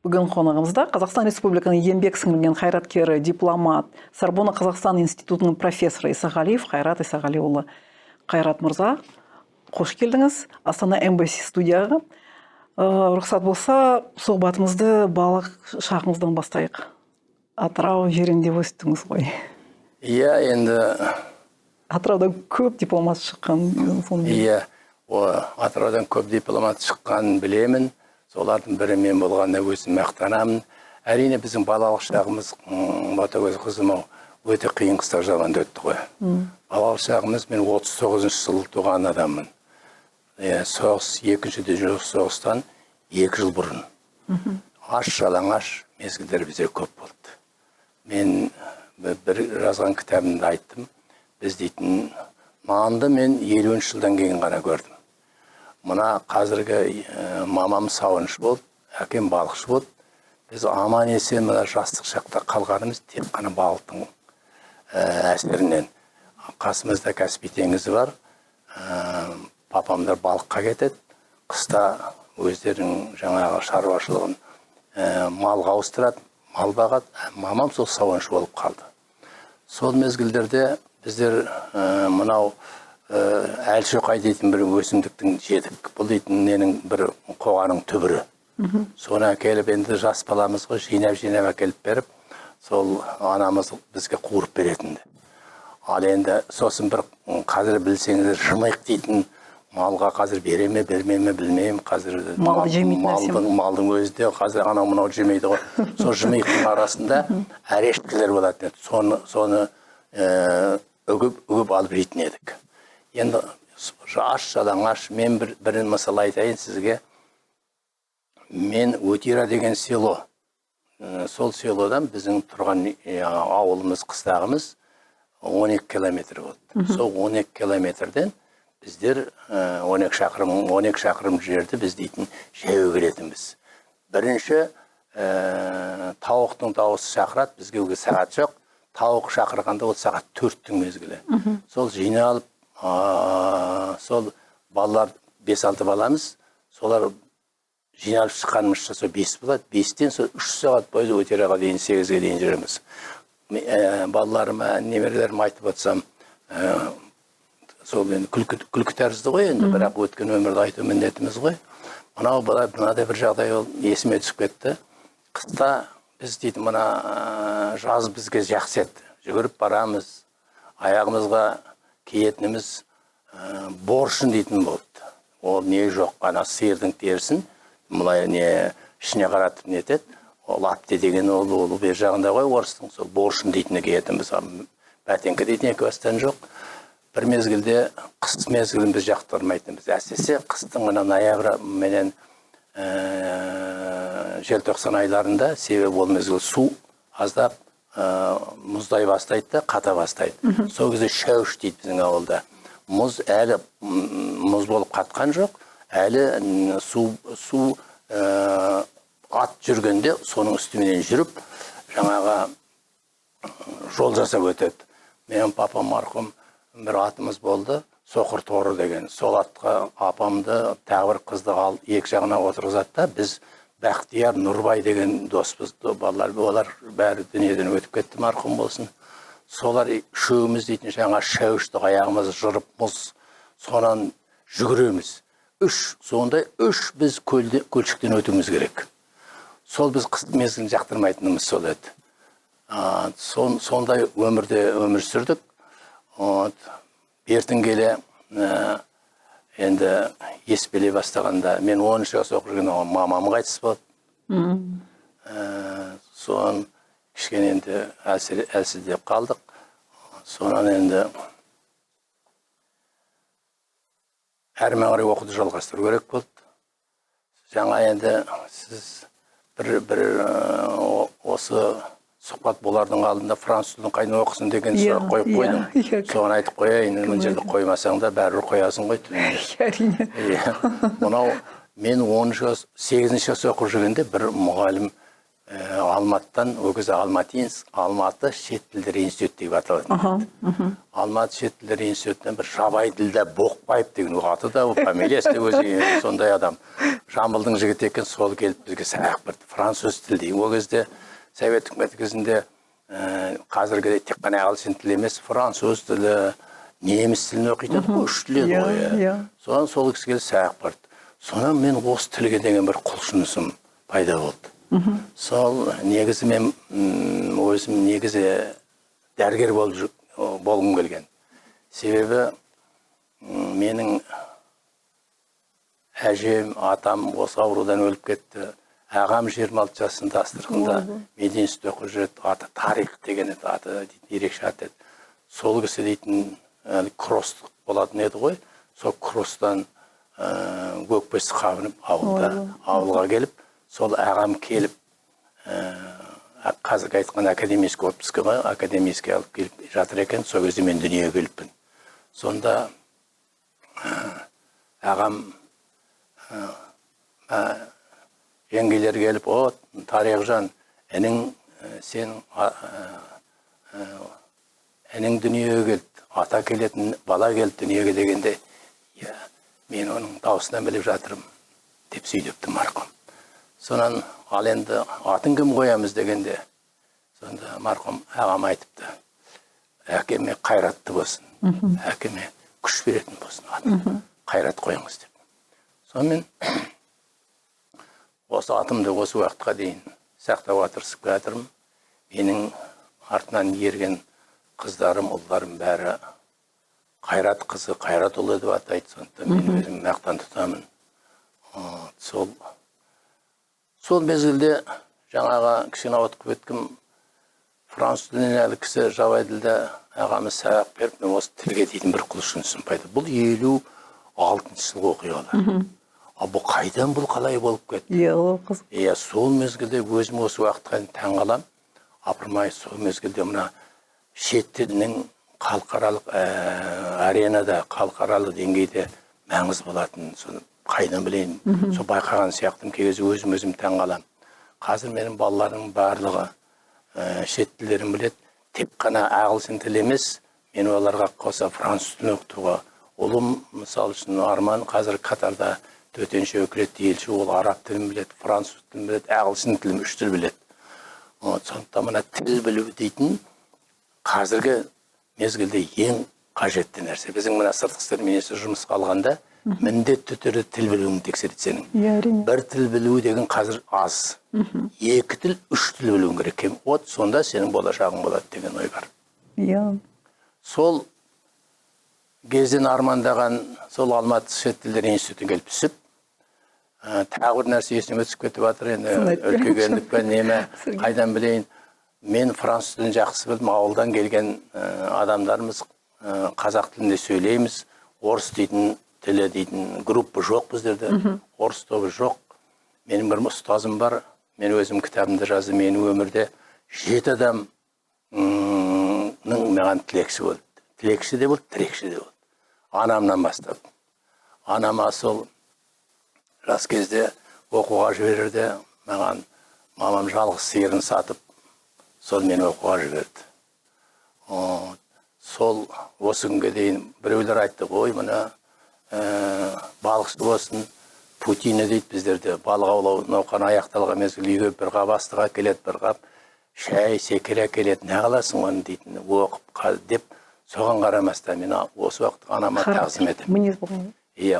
Бүгін қонағымызда Қазақстан Республиканың еңбек сіңірген қайраткері, дипломат, Сорбонна Қазақстан институтының профессоры Исағалиев Қайрат Исағалиұлы. Қайрат мырза, қош келдіңіз Астана Эмбасси студияға. Рұқсат болса, сұхбатымызды балық шағыңыздан бастайық. Атырау жерінде өстіңіз ғой. Иә, енді Атыраудан көп дипломат шыққан. Иә, Атыраудан көп дипломат шыққанын білемін. Солардың бірі мен болғанда өзім мақтанамын. Әрине біздің балалық шағымыз, Ботагөз қызым өте қиын қыстау заманда өтті ғой. Балалық шағымыз, мен 39 жыл туған адаммын. Соғыс, екінші дүниежүзілік соғыстан 2 жыл бұрын. Аш жалаңаш мезгілдер бізде көп болды. Мен бір жазған кітабымда айттым. Біз дейтін нанды мен 50 жылдан кейін ғана көрдім. Мына қазіргі мамам сауыншы болды, әкем балықшы болды. Біз аман есен мына жастық шақта қалғанымыз тек қана балықтың әсерінен. Қасымызда Каспий теңізі бар. Папамдар балыққа кетеді. Қыста өздерінің жаңағы шаруашылығын малға ауыстырады, мал бағады. Мамам сол сауыншы болып қалды. Сол мезгілдерде біздер мынау әлшоқай дейтін бір өсімдіктің жедік. Бұл дейтін ненің бір қоғаның түбірі. Соны әкеліп, енді жас баламыз ғой, жинап әкеліп беріп, сол анамыз бізге қуырып беретінді. Ал енді сосын бір қазір білсеңіздер жымиық дейтін малға қазір бере ме, бермей ме білмеймін. Қазір малдың өзі де қазір анау мынау жемейді ғой. Сол жымиықтың арасында әрешкілер болады. Соны үгіп алып жейтін едік. Енді аш жалаңаш, мен бірін мысал айтайын сізге. Мен Өтира деген село. Сол селодан біздің тұрған ауылымыз, қыстағымыз 12 километр болды. Сол 12 километрден біздер 12 шақырым жерді біз дейтін жаяу келетінбіз. Бірінші тауықтың дауысы шақырады, бізге сағат жоқ. Тауық шақырғанда ол сағат 4-тің мезгілі. Сол жиналып, сол балалар 5-6 баламыз, солар жиналып шыққанымызша сол 5 болады. 5-тен сол 3 сағат бойы Өтераға дейін 8-ге дейін жүреміз. Балаларыма, немерелерім айтып отсам, сол күлкі тәрізді ғой, енді бірақ өткен өмірді айту міндетіміз ғой. Мынада бір жағдай есіме түсіп кетті. Қыста біз дейді, мына жаз бізге жақсы еді. Жүгіріп барамыз, аяғымызға киетініміз боршын дейтін болды. Ол не жоқ, ана сиырдың терісін, мұлай ішіне қаратып нетеді. Ол апте деген ол бер жағында ғой орыстың, сол боршын дейтіні киетініміз. Бәтеңкі дейтін екібастан жоқ. Бір мезгілде қыс мезгілін біз жақтырмайтынбыз. Әсіресе қыстың ноябрь менен желтоқсан айларында, себебі ол мезгіл су аздап мұздай бастайды, қата бастайды. Сол кезде шәуш дейді біздің ауылда. Мұз әлі мұз болып қатқан жоқ, әлі су ат жүргенде соның үстіменен жүріп, жаңаға жол жасап өтеді. Менің папам марқұм бір атымыз болды, Соқыр торы деген. Сол атқа апамды тағы бір қызды алып, екі жағына отырғызады да, біз Бақтияр Нұрбай деген доспыз, балалар, олар бәрі дүниеден өтіп кетті, марқұм болсын. Солар үшеуміз дейтін жаңа шәуішті аяғымыз жырып мұз, сонан жүгіреміз. Сондай үш біз көлшіктен өтуіміз керек. Сол біз қыс мезгілін жақтырмайтынымыз сол еді. Сондай өмірде өмір сүрдік. Бертін келе енді еспелей бастағанда, мен 10 жас оқып жүрген мамам қайтыс болды. Соған кішкене енді әлсіздеп қалдық. Сонан енді әрмен қарай оқуды жалғастыру керек болды. Жаңа енді сіз бір осы сұхбат болардың алдында француз тілін қайдан оқысын деген сұрақ қойып қойдым. Соған айтып қояйын, мына жерде қоймасаң да бәрібір қоясың ғой тілінде. Мынау мен 8 жас оқып жүргенде бір мұғалім Алматыдан, ол кезде Алматы шет тілдер институты деп аталады. Алматы шет тілдер институтынан бір Жабай ділдә Боқбаев деген аты да, фамилиясы да өзі сондай адам. Жамбылдың жігіті екен, сол келіп бізге сабақ берді. Француз тілі. Ол кезде Совет үкіметі кезінде қазіргідей тек қана ағылшын тілі емес, француз тілі, неміс тілін оқитын ғой, үш тіл еді ғой. Содан сол кісі келіп сабақ берді. Сонан мен осы тілге деген бір құлшынысым пайда болды. Сол негізі мен өзім негізі дәрігер болғым келген. Себебі менің әжем, атам осы аурудан өліп кетті. Ағам 26 жасында Астраханда медицина оқып жүреді. Аты Тарих деген еді, аты ерекше аты еді. Сол кісі дейтін кросс болатын еді ғой. Сол кросстан өкпесі қабынып ауылға келіп, сол ағам келіп, қазіргі айтқан академический отпуск ғой, академический алып келіп жатыр екен. Сол кезде мен дүниеге келіппін. Сонда ағам жеңгелер келіп, о, Тарихжан, сенің әнің дүниеге келді, ата келетін, бала келді дүниеге дегенде, мен оның даусынан біліп жатырым, деп сөйлепті марқұм. Сонан, ал енді атын кім қоямыз дегенде, сонда марқұм ағам айтыпты, әкеме қайратты болсын, әкеме күш беретін болсын, атын қайрат қойыңыз деп. Сонымен, осы атымды осы уақытқа дейін сақтауға тырысып жатырмын. Менің артынан ерген қыздарым, ұлдарым бәрі Қайрат қызы, Қайрат ұлы деп атайды. Сондықтан мен өзім мақтан тұтамын. Сол мезгілде жаңаға кішкене ауытқып өткім, француз тілінен әлі кісі Жабайділда ағамыз сабақ беріп, мен осы тілге дейтін бір құлшынысым пайда. Бұл 56 жыл оқиғалар. Бұл қайдан, бұл қалай болып кетті? Сол мезгілде өзім осы уақытқа таңғалам. Апырмай, сол мезгілде мына шет тілінің халықаралық аренада, халықаралық деңгейде маңыз болатын, соны қайдан білейін, сол байқаған сияқтым, кегізі өзім таңғалам. Қазір менің балаларының барлығы шет тілдерін біледі, тек қана ағылшын тілі емес, мен оларға қоса француз тілін оқытуға. Ұлым, мысал үшін, Арман қазір Катарда төтенше өкілетті елші, ол араб тілін біледі, француз тілін біледі, ағылшын тілін 3 тіл біледі. Сондықтан мына тіл білу дейтін қазіргі мезгілде ең қажетті нәрсе. Біздің мына сыртқы істер министрі жұмысқа алғанда міндетті түрде тіл білуін тексереді сенің. Бір тіл білу деген қазір аз. 2 тіл, 3 тіл білуің керек. Сонда сенің болашағың болады деген ой бар. Сол кезден армандаған сол Алматы шет тілдер институтын келіп түсіп, тағы бір нәрсе есіме түсіп кетіп жатыр, енді үлкейгендік пе неме, қайдан білейін. Мен француз тілін жақсы білдім, ауылдан келген адамдарымыз қазақ тілінде сөйлейміз, орыс дейтін тілі дейтін группа жоқ біздерде, орыс тобы жоқ. Менің бір ұстазым бар, мен өзім кітабымда жаздым, менің өмірде 7 адам маған тілекші болды. Тілекші де болды, тірекші де болды. Анамнан бастап. Анама сол жас кезде оқуға жіберерде, маған мамам жалғыз сиырын сатып, сол мені оқуға жіберді. Сол осы күнге дейін біреулер айтты, ой, мына балықшы болсын, путина дейді біздерде, балық аулау науқаны аяқталған мезгіл үйге бір қап астық әкеледі, бір қап шай, секер әкеледі, не қыласың оны дейтін, оқып деп, соған қарамастан мен осы уақытта анама тағзым етіп.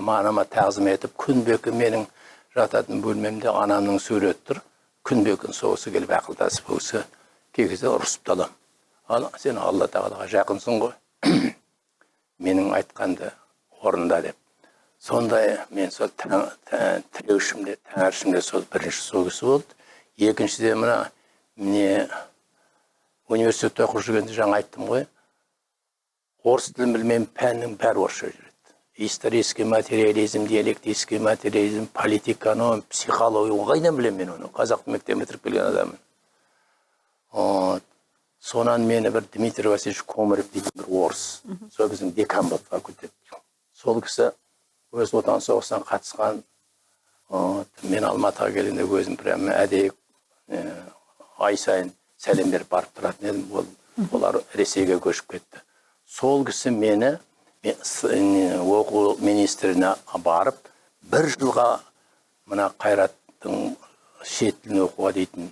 Анама тағзым етіп, күнбе-күн менің жататын бөлмемде анамның суреті тұр. Күнбе-күн соғысы келіп ақылдасып өсі кегізде ұрысып талам. Сен Алла тағалаға жақынсың ғой. Менің айтқанды орында деп. Сондай мен сол тіреушімде, тәңіршімде сол бірінші соғысы болды. Екіншіде мына университетте оқып жүргенде жаңа айттым ғой. Орыс тілін білмеймін, пәннің бәрі орысша жүреді. Исторический материализм, диалектический материализм, политиканом, психология, қайдан білемін мен оны? Қазақ мектебін бітіріп келген адаммын. Сонан мені бір Дмитрий Васильевич Комарев дейтін бір орыс. Сол біздің декан болды факультет. Сол кісі өз отан соғысынан қатысқан. Мен Алматыға келгенде өзім прямо әдейі ай сайын сәлем беріп барып тұратын едім. Олар Ресейге көшіп кетті. Сол кісі мені оқу министріне барып, 1 жылға мына Қайраттың шет тілін оқуға дейтін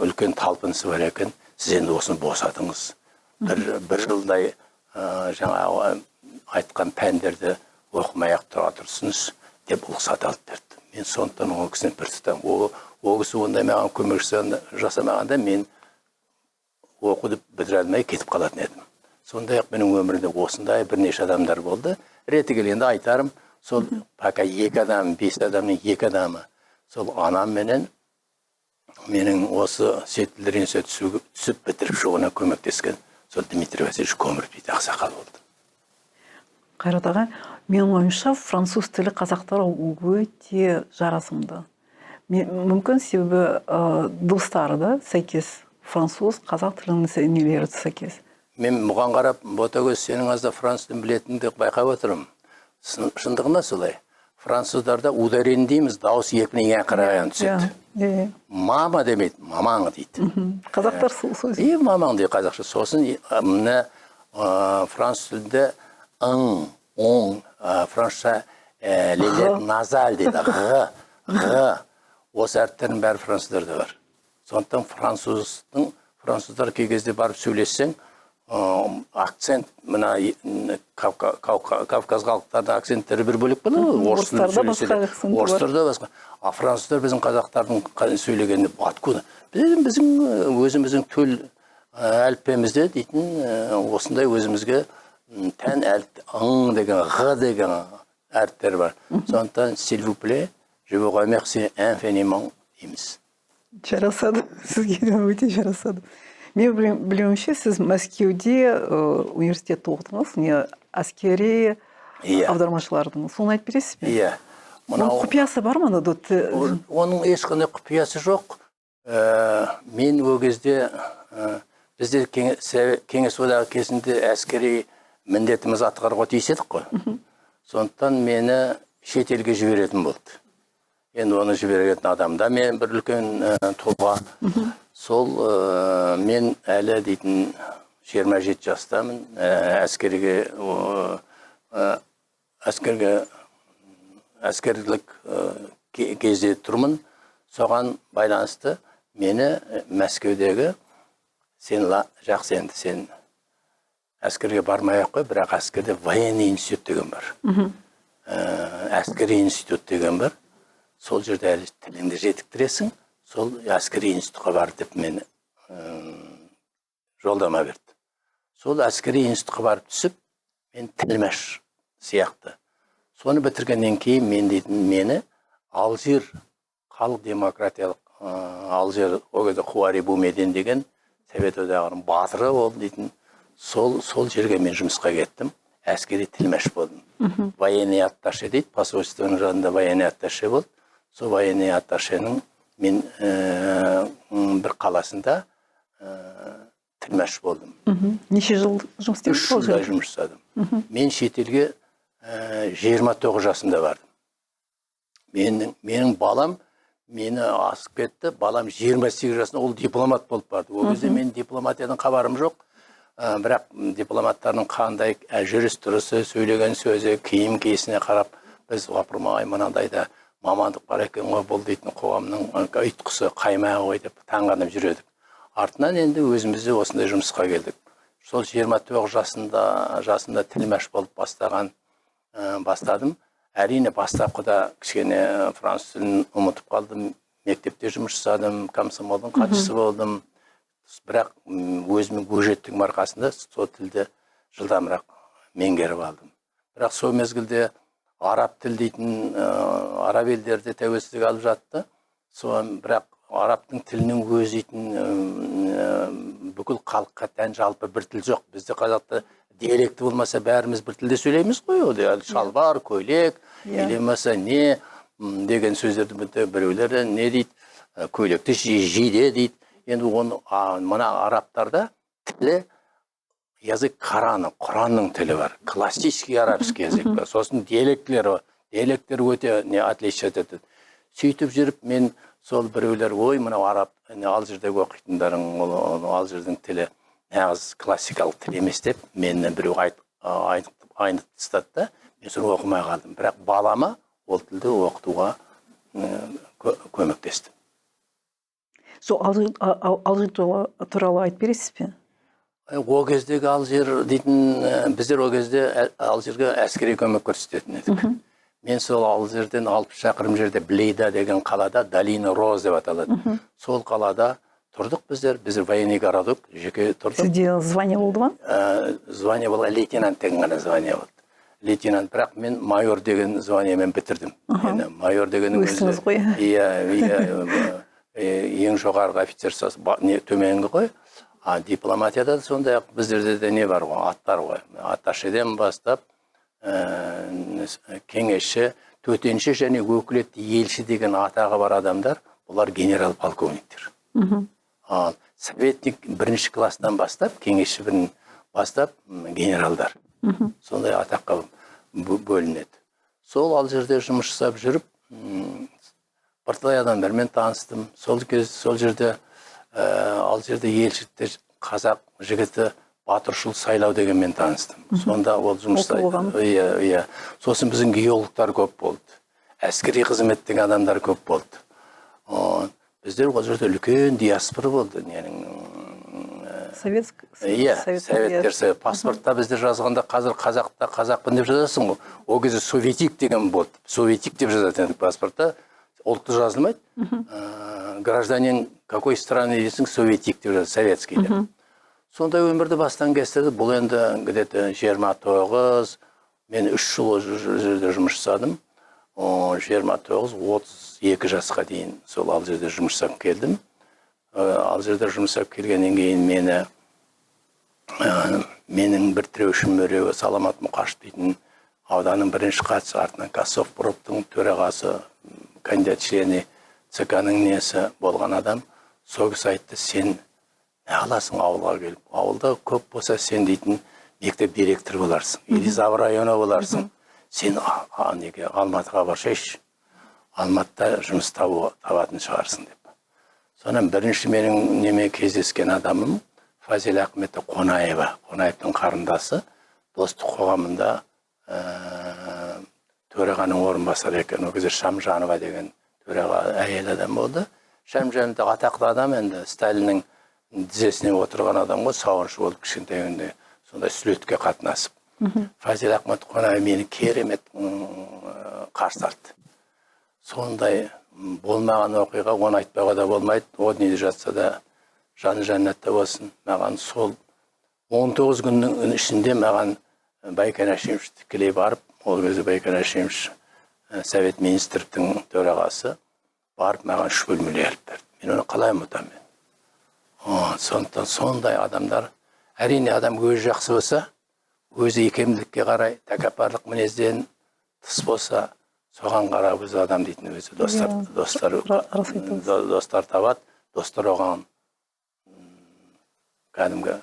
үлкен талпынысы бар екен. Сіз енді осыны босатыңыз. Бір жылдай жаңағы айтқан пәндерді оқымай-ақ тұра тұрсыңыз деп рұқсат алып берді. Мен сондықтан ол кісіні бір тұтамын. Ол кісі ондай маған көмекші жасамағанда мен оқуды бітіре алмай кетіп қалатын едім. Сондай-ақ менің өмірімде осындай бірнеше адамдар болды. Реті келгенде айтарым, сол пока 2 адам, 5 адамның 2 адамы, сол анам менен менің осы шет тілдер институтына түсіп бітіріп шығуына көмектескен сол Дмитрий Васильевич Көміров дейді, ақсақал болды. Қайрат аға, менің ойымша француз тілі қазақтарға өте жарасымды. Мүмкін себебі достары да сәйкес, француз, қазақ тілінің нелері сәйкес. Мен бұған қарап, Ботагөз, сенің азда француз тілін білетінді байқап отырмын. Шындығында солай. Француздарда ударение дейміз, дауыс екпінен ең қарағайын түседі. Мама демейді, мамаң дейді. Қазақтар сөз. Мамаң дейді қазақша. Сосын француз тілінде ың, оң, французша лелер назаль дейді. Ғ. Осы әріптердің бәрі француздарда бар. Сондықтан француздар кей кезде барып сөйлессең, акцент, мына Кавказ халықтарының акценттері бір бөлек болады. Орыстарда басқа акцент бар. Орыстарда басқа. Француздар біздің қазақтардың сөйлегенде откуда? Біздің өзіміздің төл әліппемізде дейтін осындай өзімізге тән ың деген, ғ деген әріптер бар. Сондықтан, s'il vous plaît, je vous remercie infiniment дейміз. Жарасады, сізге өте жарасады. Мен білуімше, сіз Мәскеуде университетті оқыдыңыз, не әскери аудармашылардың. Соны айтып бересіз бе? Иә. Оның құпиясы бар ма? Оның ешқандай құпиясы жоқ. Мен ол кезде біздер Кеңес одағы кезінде әскери міндетіміз атқаруға тиіс едік қой. Сондықтан мені шетелге жіберетін болды. Енді оны жіберетін адамда мен бір үлкен тұлға. Сол мен әлі дейтін 27 жастамын. Әскерлік кезде тұрмын. Соған байланысты мені Мәскеудегі сен жақсы енді сен әскерге бармай-ақ қой, бірақ әскерде военный институт деген бар. Әскери институт деген бар. Сол жерде әлі тіліңді жетіктіресің. Сол әскери институтқа бар деп мені жолдама берді. Сол әскери институтқа барып түсіп, мен тілмәш сияқты. Соны бітіргеннен кейін мен дейтін мені Алжир халық демократиялық Алжир о кезде Хуари Бумеден деген Совет одағының батыры ол дейтін сол жерге мен жұмысқа кеттім. Әскери тілмәш болдым. Военный атташе дейді, посольствоның жанында военный атташе болды. Сол военный атташенің мен бір қаласында тілмәш болдым. Неше жыл жұмыс істедіңіз? 3 жылдай жұмыс жасадым. Мен шетелге 29 жасында бардым. Менің балам мені асып кетті. Балам 28 жасында ол дипломат болып барды. Ол кезде мен дипломатиядан хабарым жоқ. Бірақ дипломаттардың қандай жүріс-тұрысы, сөйлеген сөзі, киім-киісіне қарап, біз опырмай мынандайда мамандық бар екен ғой, бұл дейтін қоғамның ұйтқысы қаймағы ғой деп таңғанып жүредік. Артынан енді өзімізде осындай жұмысқа келдік. Сол 29 жасында тілмәш болып бастадым. Әрине бастапқыда кішкене француз тілін ұмытып қалдым. Мектепте жұмыс жасадым, комсомолдың хатшысы болдым. Бірақ өзімнің өжеттігім арқасында сол тілді жылдамырақ меңгеріп алдым. Бірақ сол мезгілде араб тіл дейтін араб елдерде тәуелсіздік алып жатты. Бірақ арабтың тілінің өзі дейтін бүкіл халыққа тән жалпы бір тіл жоқ. Бізде қазақта диалекті болмаса бәріміз бір тілде сөйлейміз ғой. Шалбар, көйлек, елемаса не деген сөздерді біреулері не дейді, көйлекті жиде дейді. Енді оны мына арабтарда тілі язык Құранның тілі бар. Классический арабский язык бар. Сосын диалектілер өте отличие етеді. Сөйтіп жүріп мен сол біреулер ой, мынау араб, Алжирдегі оқитындарың, Алжирдің тілі нағыз классикалық тіл емес деп мені біреу айнытып тастады да, мен соны оқымай қалдым. Бірақ балама ол тілді оқытуға көмектестім. Сол Алжир туралы айтып бересіз бе? О кездегі Алжир дейтін, біздер о кезде Алжирге әскери көмек көрсететін едік. Мен сол Алжирден 60 шақырым жерде Блейда деген қалада, Долина Роз деп аталады. Сол қалада тұрдық біздер военный городок, жеке тұрдық. Сізде звание болды ма? Звание болды, лейтенант деген ғана звание болды. Лейтенант, бірақ мен майор деген званиемен бітірдім. Майор дегеннің өзіңіз ғой. Ең жоғарғы офицер төменгі ғой. Дипломатияда сондай ақ біздерде де не бар ғой, аттар ғой. Атташеден бастап кеңесші, төтенші және өкілетті елші деген атағы бар адамдар, олар генерал-полковниктер. Советник бірінші класстан бастап, кеңесші бірін бастап, генералдар. Сондай атаққа бөлінеді. Сол Алжирде жұмыс жасап жүріп, бірталай адамдармен таныстым. Сол жерде Алжирде елшілікте қазақ жігіті Батыршыл Сайлау дегенмен таныстым. Сонда ол жұмыста. Сосын біздің геологтар көп болды. Әскери қызметтегі адамдар көп болды. Біздер ол жерде үлкен диаспора болды. Советтер. Паспортта біздер жазғанда қазір қазақпын деп жазасың ғой. О кезде советик деген болды. Советик деп жазатын паспортта. Ұлтты жазылмайды. Гражданин какой страны дейсің, советик деп жазады, советский деп. Сондай өмірді бастан кестірді. Бұл енді где-то 29, мен 3 жыл жерде жұмыс жасадым. 29-32 жасқа дейін сол Алжирде жұмыс жасап келдім. Алжирде жұмыс жасап келгеннен кейін менің бір тіреушім мөрегі Саламат Мұқашев дейтін ауданның бірінші хатшысы, артынан Кассовпроптың төрағасы, кандидат члені ЦК-ның несі болған адам, сол кісі айтты, сен не аласың ауылға келіп? Ауылда көп болса сен дейтін мектеп директор боларсың, Елизавр районы боларсың. Сен Алматыға баршайшы, Алматыда жұмыс табатын шығарсың деп. Сонан бірінші менің неме кездескен адамым Фазил Ахметі Қонаева, Қонаевтың қарындасы, достық қоғамында төрағаның орынбасары екен. Ол кезде Шамжанова деген төраға әйел адам болды. Шамжанова атақты адам, енді Сталиннің тізесіне отырған адам ғой, сауыншы болып кішкентайында сондай суретке қатынасып. Фазил Ахмет Қонаев мені керемет қарсы тартты. Сондай болмаған оқиға, оны айтпауға да болмайды. О дүниеде жатса да жаны жәннатта болсын. Маған сол 19 күннің ішінде маған Байкан Әшімович тікелей барып, ол кезде Байкан Әшімович Совет министрліктің төрағасы барып маған 3 бөлмелі алып берді. Мен оны қалай ұмытамын мен. Сондықтан сондай адамдар, әрине адам өзі жақсы болса, өзі икемділікке қарай, тәкаппарлық мінезден тыс болса, соған қарап өзі адам дейтін өзі достар табады, достар оған кәдімгі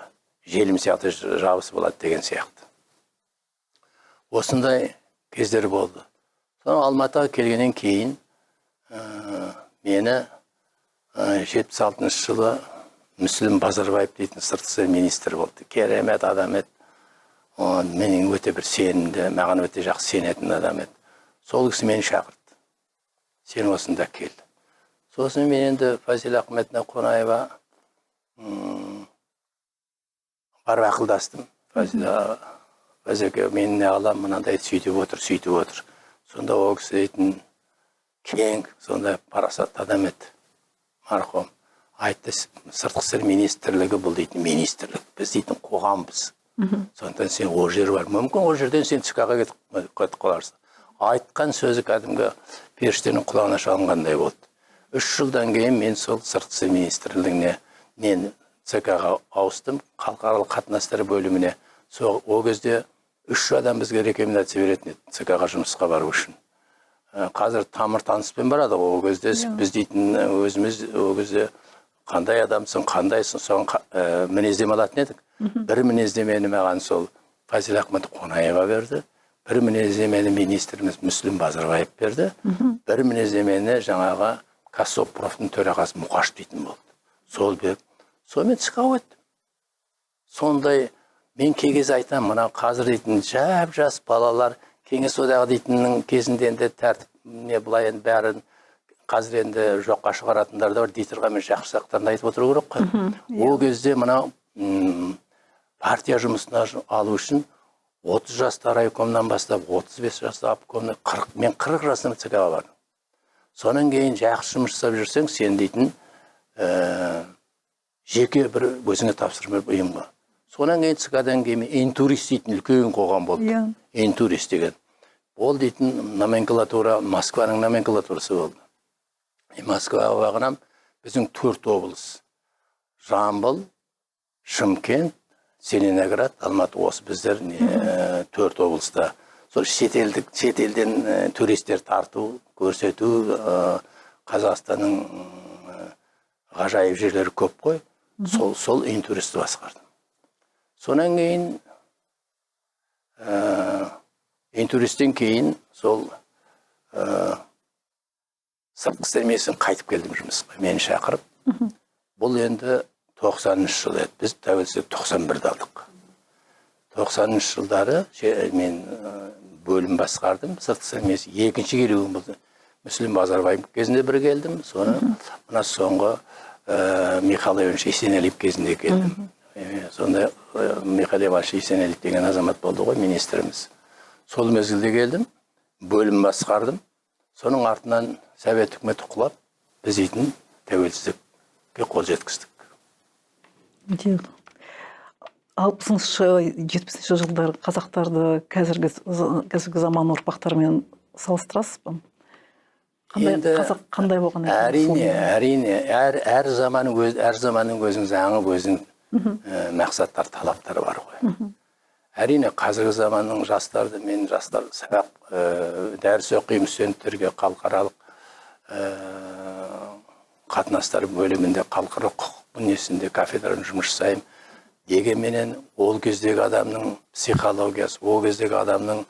желім сияқты жабысы болады деген сияқты. Осындай кездер болды. Sonra Алматыға келгеннен кейін мені 76 жылы Мүслім Базарбаев дейтін сыртқы істер министрі болды. Керемет адам еді. Менің өте бір сенімді, маған өте жақсы сенетін адам еді. Сол кісі мені шақырды. Сен осында кел. Сосын мен енді Фазил Ахметовна Қонаева барып ақылдастым. Фазилке мен не алам, мынандай сөйтіп отыр. Сонда ол кісі дейтін кең, сондай парасатты адам еді. Марқұм айтты, сыртқы істер министрлігі бұл дейтін министрлік. Біз дейтін қоғамбыз. Сондықтан сен ол жер бар. Мүмкін ол жерден сен ЦК-ға кетіп қаларсың. Айтқан сөзі кәдімгі періштенің құлағына шалынғандай болды. 3 жылдан кейін мен сол сыртқы істер министрлігіне мен ЦК-ға ауыстым, халықаралық қатынастар бөліміне. Ол кезде 3 адам бізге рекомендация беретін еді ЦК-ға жұмысқа бару үшін. Қазір тамыр таныспен барады. Ол кезде біз дейтін өзіміз ол кезде қандай адамсың, қандайсың, соған мінездеме алатын едік. Бір мінездемені маған сол Фазил Ахмет Қонаева берді. Бір мінездемені министріміз Мүслім Базарбаев берді. Бір мінездемені жаңағы Кассовпрофтың төрағасы Мұқашев дейтін болды. Сол берді. Сонымен ЦК-ға өттім. Сондай мен кегез айтам, мына қазір дейтін жас балалар Кеңес одағы дейтіннің кезінде енді тәртіп не бұлай енді бәрін қазір енді жоққа шығаратындар да бар, Дитрға мен жақсы жақтарын айтып отыру керек қой. Ол кезде мынау партия жұмысына алу үшін 30 жаста райкомнан бастап, 35 жаста обкомнан, мен 40 жасында ЦК-ға бардым. Сонан кейін жақсы жұмыс жасап жүрсең, сен дейтін жеке бір өзіңе тапсырма ұйым бар. Сонан кейін ЦК-дан кейін интурист дейтін үлкен қоғам болды. Интурист деген. Ол дейтін номенклатура, Москваның номенклатурасы болды. Москваға бағынам, біздің 4 облыс. Жамбыл, Шымкент, Зеленоград, Алматы, осы біздер 4 облыста. Сол шетелден туристер тарту, көрсету, Қазақстанның ғажайып жерлері көп қой. Сол интуристі басқардым. Сонан кейін интуристтен кейін сол сыртқы істер министріне қайтып келдім жұмысқа. Мені шақырып. Бұл енді 90-шы жыл еді. Біз тәуелсіздік 91-де алдық. 90-шы жылдары мен бөлім басқардым. Сыртқы істер министрі екінші келуім болды. Мүслім Базарбаев кезінде бір келдім. Соны мына соңғы Михаил Иванович Есенәлиев кезінде келдім. Сонда Михаил Иванович Есенәлиев деген азамат болды ғой, министріміз. Сол мезгілде келдім, бөлім басқардым. Соның артынан Совет үкіметі құлап, біз дейтін тәуелсіздікке қол жеткіздік. 60-шы, 70-ші жылдар қазақтарды қазіргі заман ұрпақтарымен салыстырасыз ба? Қазақ қандай болған екен? Әрине, әр заманның өзінің заңы, өзінің мақсаттар, талаптары бар ғой. Әрине, қазіргі заманның жастарды, мен жастар сабақ дәріс оқимын, студенттерге халықаралық қатынастар бөлімінде, халықаралық құқық несінде кафедраны жұмыс жасаймын. Дегенменен ол кездегі адамның психологиясы, ол кездегі адамның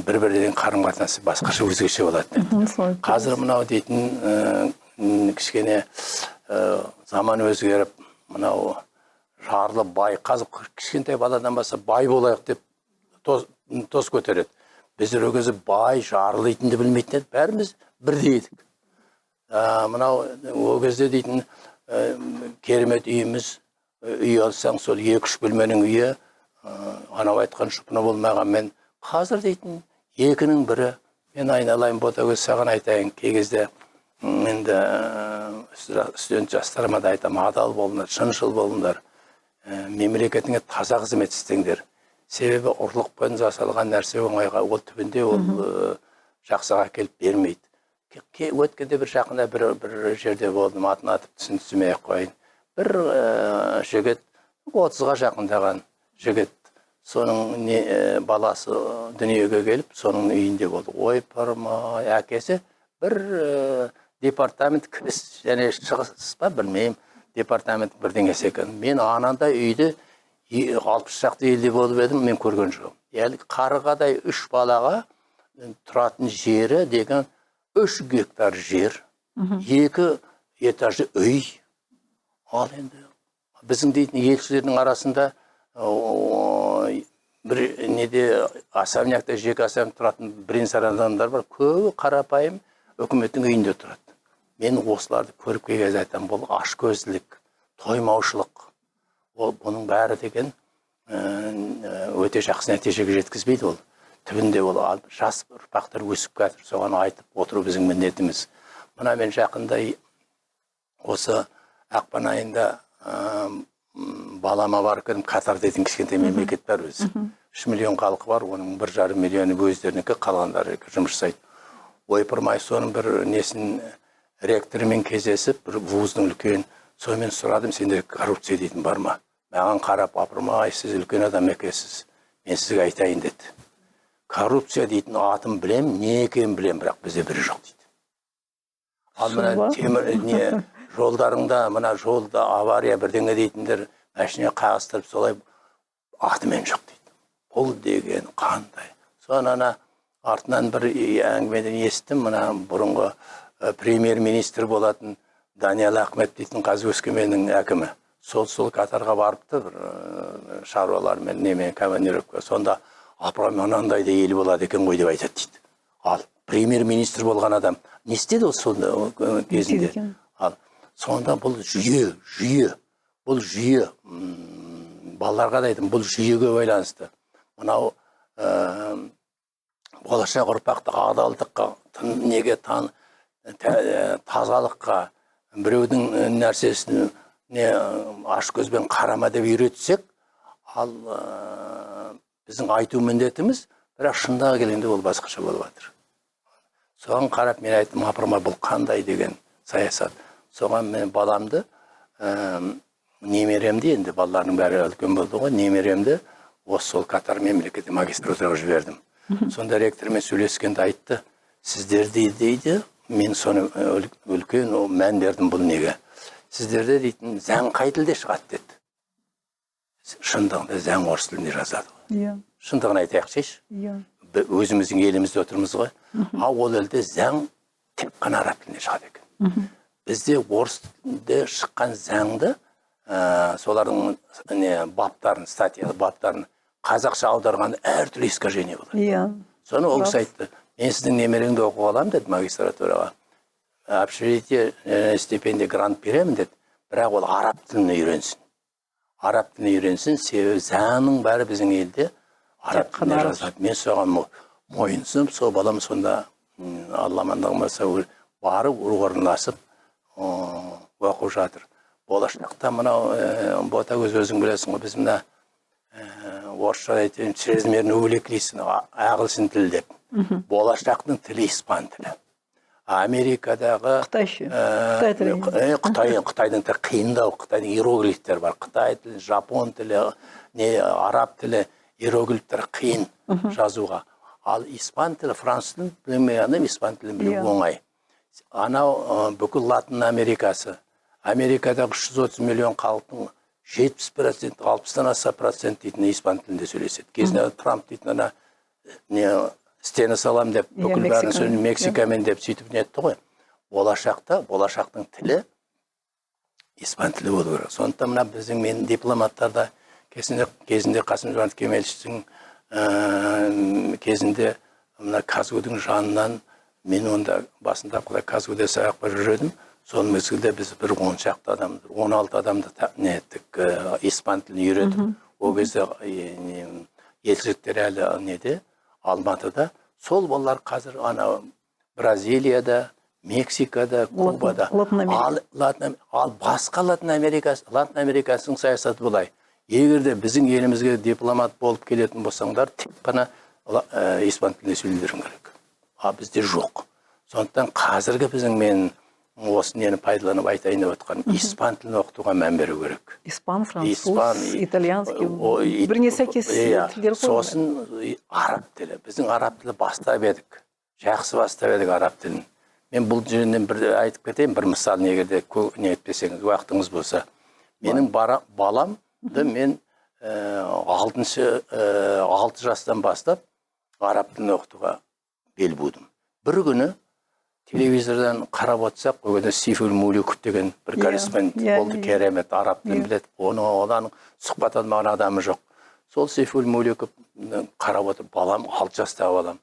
бір-бірден қарым-қатынасы басқаша өзгеше болады. Қазір мынау дейтін кішкене заман өзгеріп, мынау жарлы бай, қазір кішкентай баладан бастап бай болайық деп тос көтереді. Біздер ол кезде бай, жарлы дейтінді білмейтін еді, бәріміз бірдей едік. Мынау ол кезде дейтін керемет үйіміз, үй алсаң, сол 2-3 бөлменің үйі, анау айтқан шұпыны болмағанмен, қазір дейтін екінің бірі, мен айналайын ботагөз саған айтайын, кей кезде енді студент жастарыма да айтам, адал болыңдар, шыншыл болыңдар, мемлекетіңе таза қызмет істеңдер. Себебі ұрлықпен жасалған нәрсе оңайға, ол түбінде ол жақсыға келіп бермейді. Өткенде бір жақында бір жерде болдым, атын атып түсінсімей қойын. Бір жігіт, 30-ға жақындаған жігіт, соның баласы дүниеге келіп, соның үйінде болды. Ой, пармай, әкесі бір департамент кіріс және шығыс па, білмеймін, департамент бірдеңесі екен. Мен анандай үйді 60 шақты елде болып едім, мен көрген жоқпын. Яғни қарғадай 3 балаға тұратын жері деген 3 гектар жер, 2 этажды үй. Ал енді біздің дейтін елшілердің арасында бір неде особнякта, жеке особняк тұратын бірен-саран адамдар бар, көбі қарапайым үкіметтің үйінде тұрады. Мен осыларды көріп келген айтам, бұл ашкөзділік, тоймаушылық. Ол бұның бәрі деген өте жақсы нәтижеге жеткізбейді ол. Түбінде ол жас ұрпақтар өсіп кетір, соған айтып отыру біздің міндетіміз. Мына мен жақында осы ақпан айында балама барып келдім, Катар дейтін кішкентай мемлекет бар өзі. 3 миллион халқы бар, оның 1,5 миллионы өздерінікі, қалғандары жұмыс жасайды. Ойпырмай соның бір несін ректорымен кездесіп, бір вуздың үлкен, сонымен сұрадым, сенде коррупция дейтін бар ма? Маған қарап, апырмай, сіз үлкен адам екенсіз, мен сізге айтайын деді. Коррупция дейтін атын білем, не екенін білем, бірақ бізде бірі жоқ дейді. Ал мына темір жолдарыңда, мына жолда авария бірдеңе дейтіндер, машина қағыстырып солай атымен жоқ дейді. Бұл деген қандай. Соны артынан бір әңгімеден естім, мына бұрынғы премьер-министр болатын Даниял Ахмет дейтін қазір Өскеменнің әкімі. Сол Катарға барыпты бір шаруалармен, немен командировка. Сонда апырай мынандай да ел болады екен ғой деп айтады дейді. Ал премьер-министр болған адам не істеді ол сол кезінде? екен? Ал сонда бұл жүйе балаларға да айтым, бұл жүйеге байланысты. Мынау болашақ ұрпақты адалдыққа, тазалыққа, біреудің нәрсесін аш көзбен қарама деп үйретсек, ал біздің айту міндетіміз, бірақ шындағы келгенде ол басқаша болып жатыр. Соған қарап мен айттым, апырмай бұл қандай деген саясат. Соған мен баламды, немеремді, енді балалардың бәрі үлкен болды ғой, немеремді осы сол Катар мемлекеті магистратураға жібердім. Сонда ректормен сөйлескенде айтты, сіздерде дейді, мен соны үлкен мән бердім бұл неге. Сіздерде дейтін заң қай тілде шығады деді. Шындығында заң орыс тілінде жазады. Шындығын айтайық шеш. Өзіміздің елімізде отырмыз ғой. Ал ол елде заң тек қана араб тілінде шығады екен. Бізде орыс тілінде шыққан заңды, солардың баптарын, статья баптарын қазақша аударған әртүрлі искажение болады. Соны ол кісі айтты, мен сіздің немереңді оқуға аламын деді магистратураға. Общежитие, стипендия, грант беремін деді. Бірақ ол араб тілін үйренсін. Араб тілін үйренсін, себебі заңның бәрі біздің елде араб тілінде жазады. Мен соған мойынсынып, сол балам сонда алла амандығын болса барып орналасып оқып жатыр. Болашақта мынау Ботагөз өзің білесің ғой, біз мына орысша айтайын, чрезмерно увлеклись ағылшын тілі деп. Болашақтың тілі испан тілі. Америкадағы Қытайдың тілі қиындау, Қытайдың иероглифтері бар. Қытай тілі, Жапон тілі, араб тілі, иероглифтері қиын жазуға. Ал испан тілі, француз тілін білмей адам, испан тілін білу оңай. Анау бүкіл Латын Америкасы, Америкадағы 330 миллион халықтың 70%, 60-тан аса процент дейтін испан тілінде сөйлеседі. Кезінде Трамп дейтін стена салам деп, бүкіл бәрін сөйлеп, Мексикамен деп сөйтіп нетті ғой. Болашақтың тілі испан тілі болу керек. Сондықтан мына біздің мен дипломаттарда кезінде Қасым-Жомарт Кемелевичтің кезінде мына Казгудың жанынан мен онда басында Казгуде сабақ беріп жүрдім. Сол мезгілде біз бір 16 адамды испан тілін үйретіп, ол кезде елшіліктер әлі неде, Алматыда. Сол балалар қазір Бразилияда, Мексикада, Кубада. Ал басқа Латын Америкасының саясаты бұлай. Егерде біздің елімізге дипломат болып келетін болсаңдар, тек қана испан тілінде сөйлеуің керек. А бізде жоқ. Сондықтан қазіргі біздің мен осы нені пайдаланып айтайын деп отқан, испан тілін оқытуға мән беру керек. Испан, француз, итальянский, біріне сәйкес тілдер қой. Сосын араб тілі. Біздің араб тілі бастап едік. Жақсы бастап едік араб тілін. Мен бұл жерінен бір айтып кетейін, бір мысал егерде не етпесеңіз, уақытыңыз болса. Менің баламды мен 6 жастан бастап араб тілін оқытуға бел будым. Bir günü televizordan qarab o'tsak, o yerda Siful Mulukov degan bir korrespondent bo'ldi, keremet, arab tilini biladi. Odan suhbat olmagan adamı жоқ. Сол Siful Mulukov qarab o'tib, balam 6 жастағы балам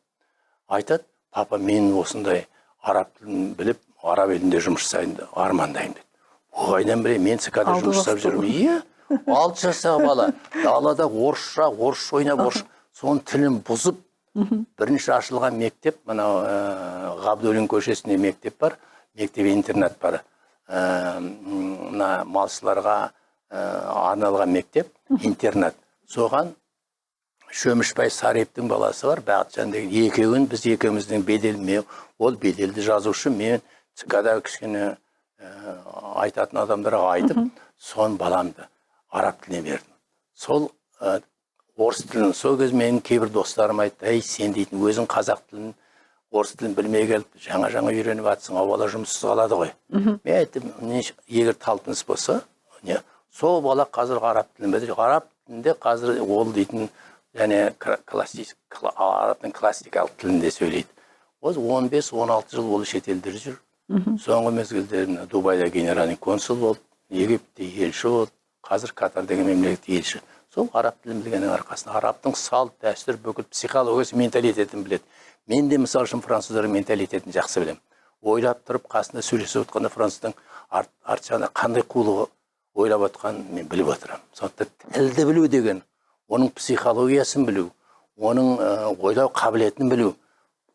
айтады, папа мен осындай араб тілін біліп, араб елінде жұмыс жасайын деп армандаймын дейді. Қайдан білейін, мен ЦК-да жұмыс жасап жүрмін. Иә, 6 жастағы бала далада орысша ойнап, соның тілін бұзып, бірінші ашылған мектеп, мынау Ғабдуллин көшесінде мектеп бар, мектеп-интернат бар. Мына малшыларға арналған мектеп, интернат. Соған Шөмішбай Сарыевтің баласы бар, Бақытжан деген. Екеуін біз екеуміздің беделі, ол беделді жазушы, мен ЦК-да кішкене айтатын адамдарға айтып, сон баламды араб тіліне бердім. Сол орыс тілін, сол кез менің кейбір достарым айтты, әй, сен дейтін, өзің қазақ тілін, орыс тілін білмей келіп, жаңа үйреніп атсың, бала жұмыссыз қалады ғой. Мен айттым, егер талпыныс болса, сол бала қазір араб тілін біледі. Араб тілінде қазір ол дейтін, және арабтың классикалық тілінде сөйлейді. Ол 15-16 жыл ол шетелдер жүр. Соңғы мезгілде Дубайда генеральный консул болды, Египетте елші болды, қазір Катар деген мемлекетте елші. Сол араб тілін білгеннің арқасында арабтың салт, дәстүр, бүкіл психологиясы, менталитетін біледі. Мен де мысалы үшін француздардың менталитетін жақсы білемін. Ойлап тұрып, қасында сөйлесіп отқанда француздың арт жағында қандай қулығы ойлап отқанын мен біліп отырамын. Сондықтан тілді білу деген, оның психологиясын білу, оның ойлау қабілетін білу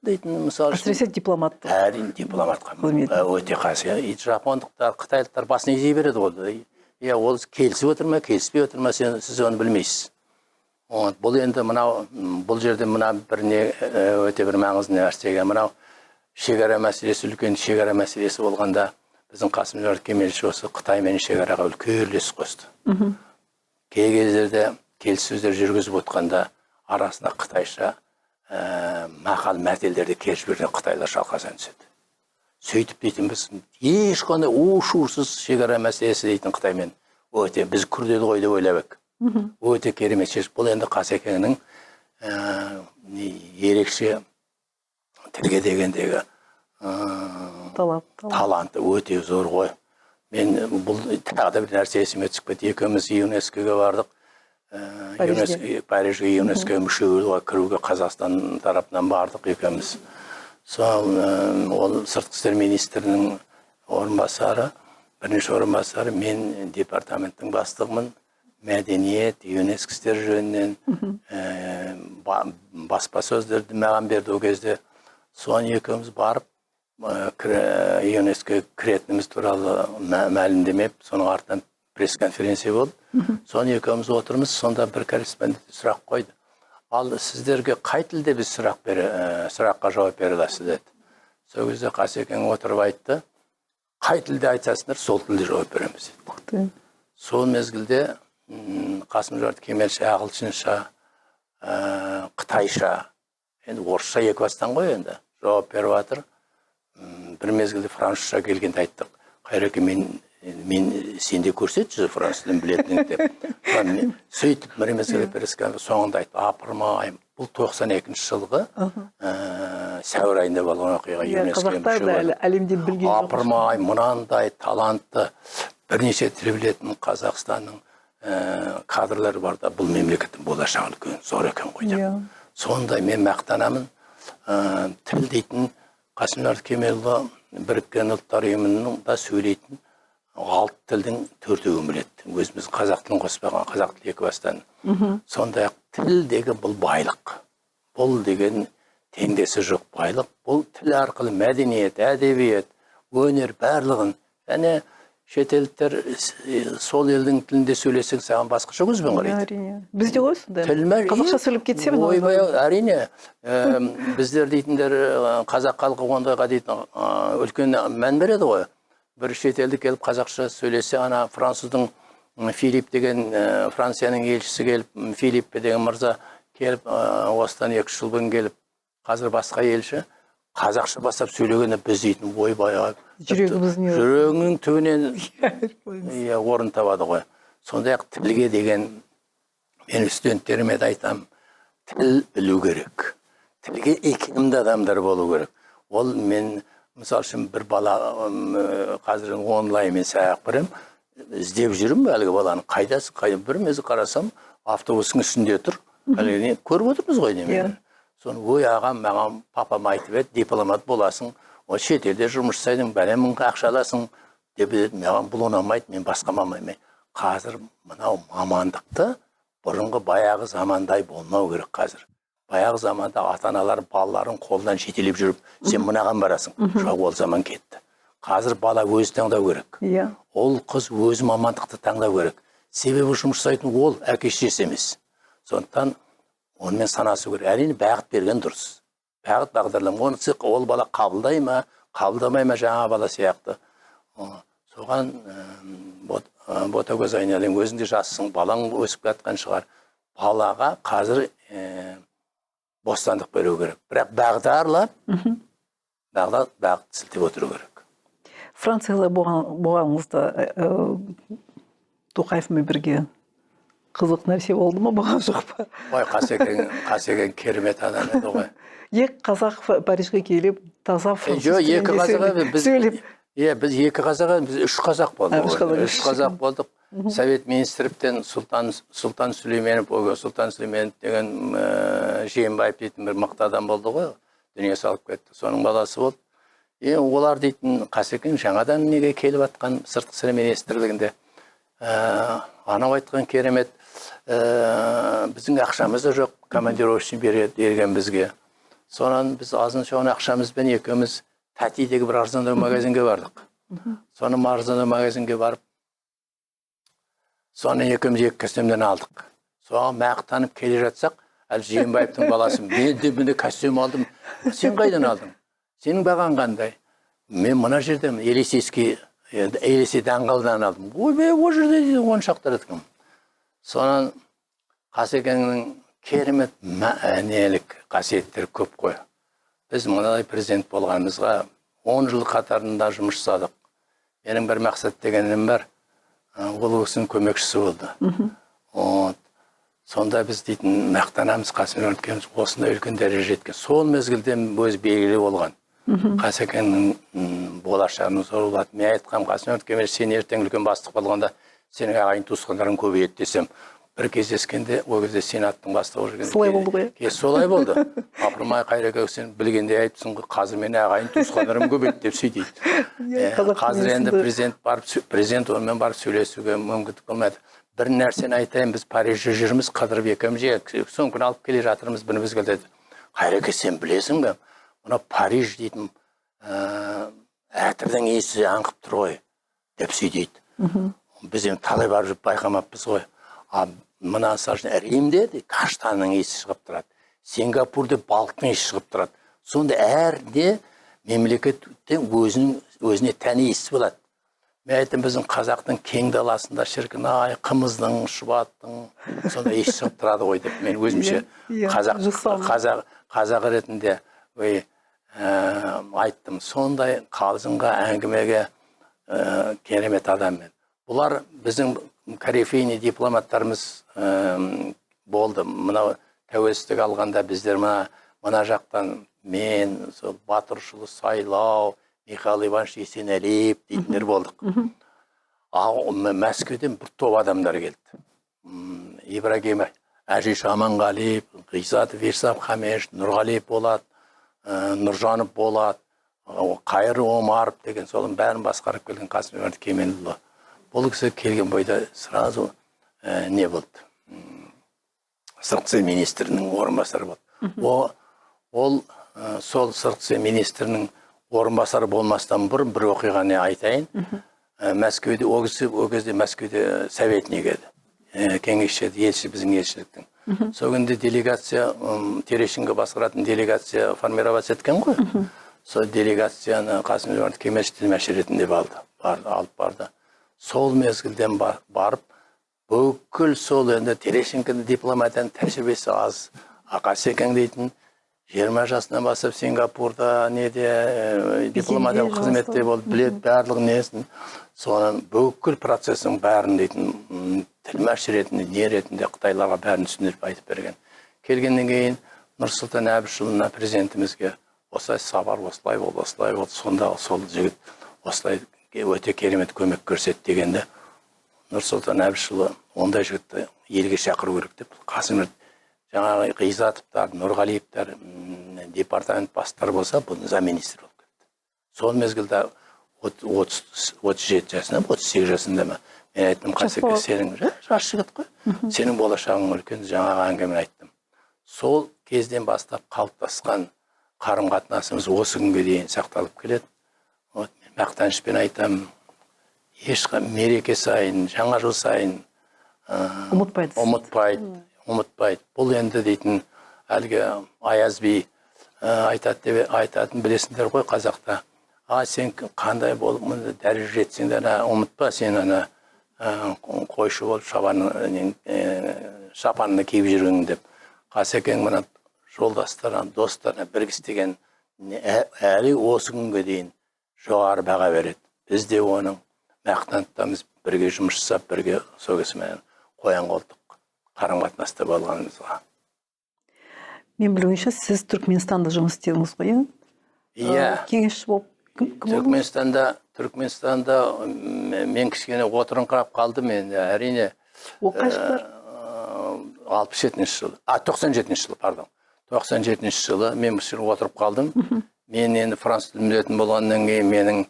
дейтін мысалы үшін. Әсіресе дипломат. Әрине дипломатқа өте қасия. Жапондықтар, қытайлықтар басына изей береді ғой. Ол келісіп отыр ма, келіспей отыр ма, сіз оны білмейсіз. Бұл енді бұл жерде бір өте бір маңызды нәрсеге, шекара мәселесі, үлкен шекара мәселесі болғанда біздің Қасым-Жомарт Кемелович осы Қытаймен шекараға үлкен үлес қосты. Кей кездерде келіссөздер жүргізіп отқанда арасында қытайша мақал мәтелдерді керіп жіберген қытайлар шалқасынан түседі. Сөйтіп дейтін біз ешқандай у-шусыз шекара мәселесі дейтін Қытаймен өте біз күрделі ғой деп ойлап едік. Өте керемет шешіп. Бұл енді Қасекеңнің ерекше тілге дегендегі таланты өте зор ғой. Мен бұл тағы да бір нәрсе есіме түсіп кетті. Екеуміз ЮНЕСКО-ға бардық. Парижге ЮНЕСКО мүше кіруге Қазақстан тарапынан бардық екеуміз. Ол сыртқы істер министрінің орынбасары, бірінші орынбасары, мен департаменттің бастығымын. Мәдениет, ЮНЕСКО істер жөнінен баспасөздерді маған берді о кезде. Соны екеуміз барып, ЮНЕСКО кіретініміз туралы мәлімдемеп, соның артынан пресс-конференция болды. Соны екеуміз отырмыз, сонда бір корреспондент сұрақ қойды. Ал сіздерге қай тілде біз сұраққа жауап бере аласыз деді. Сол кезде Қасекең отырып айтты, қай тілде айтасыңдар, сол тілде жауап береміз деді. Сол мезгілде Қасым-Жомарт Кемелович ағылшынша, қытайша, енді орысша екі бастан ғой енді жауап беріп жатыр. Бір мезгілде французша келгенде айттық. Қайреке, мен сенде көрсетші француз тілін білетінін деп. Сөйтіп бір мезгілде пресс-конференцияның соңында айтты. Апырмай, бұл 92 жылғы сәуір айында болған оқиға ЮНЕСКО-ға мүше болды. Әлемде білген жоқ. Апырмай, мынандай талантты бірнеше тіл білетін Қазақстанның кадрлары бар да, бұл мемлекеттің болашағы үлкен, зор екен ғой деп. Сондай мен мақтанамын. Тіл дейтін Қасым-Жомарт Кемелұлы біріккен ұлттар ұйымының да сөйлейтін 6 тілдің 4-ін біледі. Өзіміз қазақ тілін қоспаған, қазақ тілі екі бастан. Сондай-ақ тіл деген бұл байлық. Бұл деген теңдесі жоқ байлық. Бұл тіл арқылы мәдениет, әдебиет, өнер барлығын, және шетелдіктер сол елдің тілінде сөйлесең, саған басқаша көзбен қарайды. Бізде ғой сонда. Қазақша сөйлеп кетсе мен әрине. Біздер дейтіндер қазақ халқы ондайға дейтін үлкен мән береді ғой. Бір шетелдік келіп қазақша сөйлесе, ана француздың Филипп деген Францияның елшісі келіп, Филипп деген мырза келіп, осыдан 2 жыл бұрын келіп, қазір басқа елші қазақша бастап сөйлегенде біз дейтін ойбай, жүрегінің түбінен орын табады ғой. Сондай-ақ тілге деген мен студенттеріме де айтамын, тіл білу керек. Тілге икемді адамдар болу керек. Ол мен мысалы үшін бір бала қазір онлайн мен сабақ берем, іздеп жүрмін әлгі баланы. Қайдасың? Бір мезі қарасам, автобустың үстінде тұр. Көріп отырмыз ғой деймін. Соны ой ағам, маған папам айтып еді, дипломат боласың, о шетелде жұмыс жасайсың, бәлем ақша аласың деп еді. Маған бұл ұнамайды, мен басқа мамаймын. Қазір мынау мамандықты бұрынғы баяғы замандай болмау керек қазір. Баяғы заманда ата-аналар балаларын қолдан жетелеп жүріп, сен мынаған барасың. Жоқ, ол заман кетті. Қазір бала өзі таңдау керек. Ол қыз өзі мамандықты таңдау керек. Себебі жұмыс жасайтын ол әке-шешесі емес. Сондықтан онымен санасу керек. Әрине бағыт берген дұрыс. Бағыт бағдарлама. Оны ол бала қабылдай ма, қабылдамай ма жаңа бала сияқты. Соған ботагөз айналайын, өзіңде жассың, балаң өсіп жатқан шығар. Балаға қазір бостандық беру керек. Бірақ бағдарлап, бағыт сілтеп отыру керек. Францияда болғаныңызда Тоқаевмен бірге қызық нәрсе болды ма, болған жоқ па? Ой, Қасекең керемет адам еді ғой. Екі қазақ Парижге келіп, таза француз тілінде сөйлеп. Біз екі қазақ, біз 3 қазақ болдық. 3 қазақ болдық. Совет министрліктен Сұлтан Сүлейменов деген Жиенбаев дейтін бір мықты адам болды ғой. дүние салып кетті. Соның баласы болды. Олар дейтін Қасекең жаңадан неге келіп атқан сыртқы істер министрлігінде. Анау айтқан керемет, біздің ақшамыз да жоқ, командировочный берген бізге. Сонан біз азын-шоғын ақшамызбен екеуміз Тәтейдегі бір арзандау магазинге бардық. Соны арзандау магазинге барып, соны екеуміз екі костюмден алдық. Соған мақтанып келе жатсақ, әлі Жиенбаевтың баласы, мен де міне костюм алдым. Сен қайдан алдың? Сенің бағаң қандай? Мен мына жерден Елисей даңғылдан алдым. Ой, о жерде он шақтар еткім. Сонан Қасекеңнің керемет нелік қасиеттері көп қой. Біз мынадай президент болғанымызға 10 жыл қатарында жұмыс жасадық. Менің бір мақсат дегенім бар. Ол кісінің көмекшісі болды. Сонда біз дейтін мақтанамыз, Қасым-Жомарт Кемелұлы осындай үлкен дәреже жеткен. Сол мезгілден өзі белгілі болған. Қасекеңнің болашағының зор болады. Мен айтқам, Қасым-Жомарт Кемелұлы, сен ертең үлкен бастық болғанда сенің ағайын туысқандарың көбейеді десем, бір кездескенде, ол кезде сенаттың бастығы жүрген. Солай болды ғой. Солай болды. Апырмай Қайрекең, сен білгенде айтыпсың ғой, қазір мені ағайын туысқандарым көбейді деп сөйтейді. Қазір енді президент онымен барып сөйлесуге мүмкіндік болмады. Бір нәрсені айтайын, біз Парижде жүрміз, қыдырып екеуміз сөмкені алып келе жатырмыз, біріміз келді. Қайрекең, сен білесің бе? Мына Париж дейтін әтірдің иісі аңқып тұр ғой, деп сөйтейді. Біз енді талай барып жүріп байқамаппыз ғой. Мына Римде каштанның иісі шығып тұрады. Сингапурда балықтың иісі шығып тұрады. Сонда әрде мемлекетте өзіне тән иісі болады. Мен айттым, біздің қазақтың кең даласында шіркін, қымыздың, шұбаттың, сонда иісі шығып тұрады ғой деп мен өзімше қазақ ретінде айттым. Сондай қалжыңға, әңгімеге керемет адаммен. Бұлар біздің корифейный дипломаттарымыз болды. Мына тәуелсіздік алғанда біздер мына жақтан мен, Батыршылы Сайлау, Михаил Иванович Есенәлиев дейтіндер болдық. Мәскеуден бір топ адамдар келді. Ибрагим Әжиш Аманғалиев, Ғизатов Ерсап Хамеш, Нұрғалиев болады, Нұржанов болады, Қайыр Омаров деген солың бәрін басқарып келген Қасым-Жомарт Кемелұлы. Бұл кісі келген бойда сразу не болды? Сыртқы істер министрінің орынбасары болды. Ол сол сыртқы істер министрінің орынбасары болмастан бұрын бір оқиғаны айтайын. Мәскеуде, ол кезде Мәскеуде советник еді. Кеңесші, елші, біздің елшіліктің. Сол күнде делегация, Терещенко басқаратын делегация формировать еткен ғой. Сол делегацияны Қасым-Жомарт Кемелұлы тілмәші ретінде алып барды. Сол мезгілден барып, бүкіл сол енді Терещенконың дипломатияның тәжірибесі аз. Қасекең дейтін 20 жасынан басып Сингапурда дипломатиялық қызметте болып біледі, барлығын несін. Соның бүкіл процестің бәрін дейтін тілмәші ретінде, не ретінде Қытайларға бәрін түсіндіріп айтып берген. Келгеннен кейін Нұрсұлтан Әбішұлына президентімізге осылай сапар, осылай болды. Сонда сол жігіт осылай өте керемет көмек көрсетті дегенде Нұрсұлтан Әбішұлы ондай жігітті елге шақыру керек деп Қасым жаңағы Ғизатовтар, Нұрғалиевтар департамент бастары болса, бұл замминистр болып кетті. Сол мезгілде 37 жасында, 38 жасында ма? Мен айттым, Қасекең, сенің жас жігіт қой. Сенің болашағың үлкен, жаңағы әңгімені айттым. Сол кезден бастап қалыптасқан қарым-қатынасымыз осы күнге дейін сақталып келеді. Мақтанышпен айтам, ешқандай мереке сайын, жаңа жыл сайын ұмытпайды. Бұл енді дейтін әлгі Аяз би айтатын білесіңдер ғой қазақта. Сен қандай болып, дәреже жетсең де ұмытпа, сен қойшы болып шапанını киіп жүргің деп. Қасекең мына жолдастарына, достарына біргістеген әлі осы күнге дейін жоғары баға береді. Біз де оның мақтанытамыз, бірге жұмыс жасап, бірге сол кісімен қоян қолтық қарым-қатынаста болғанымызға. Мен білуімше, сіз Түркменстанда жұмыс істедіңіз ғой, иә? Кеңесші болып Түркменстанда мен кішкене отырыңқырап қалдым енді, әрине. Ол қай жылдар? 97 жылы, 97 жылы, пардон. 97 жылы мен бұл жерге отырып қалдым. Мен енді француз тілін білетін болғаннан кейін менің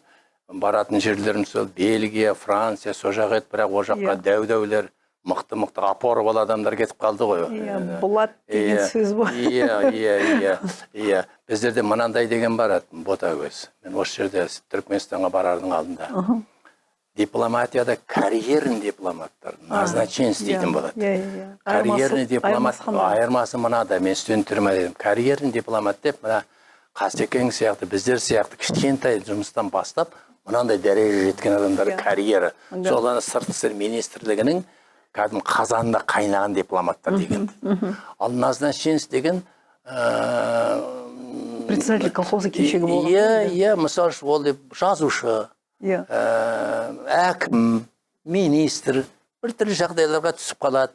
баратын жерлерім сол Бельгия, Франция, сол жақ еді, бірақ ол жаққа дәу-дәулер, мықты опора бол адамдар кетіп қалды ғой. Болат деген сөз бар. Иә. Біздерде мынандай деген бар еді, ботагөз. Мен осы жерде Түркменстанға барардың алдында. Дипломатияда карьерный дипломаттар, назначенец дейтін болады. Карьерный дипломат, айырмасы мынада, мен студенттеріме дедім, карьерный дипломат деп, мына Қасекең сияқты, біздер сияқты кішкентай жұмыстан бастап, мынандай дәреже жеткен адамдар карьера. Соланы сыртқы істер министрлігінің кәдім қазанында қайнаған дипломаттар деген. Ал назначенец деген председатель колхоза кешегі болған. Иә, мысалы ол деп жазушы, әкім, министр, бір түрлі жағдайларға түсіп қалады.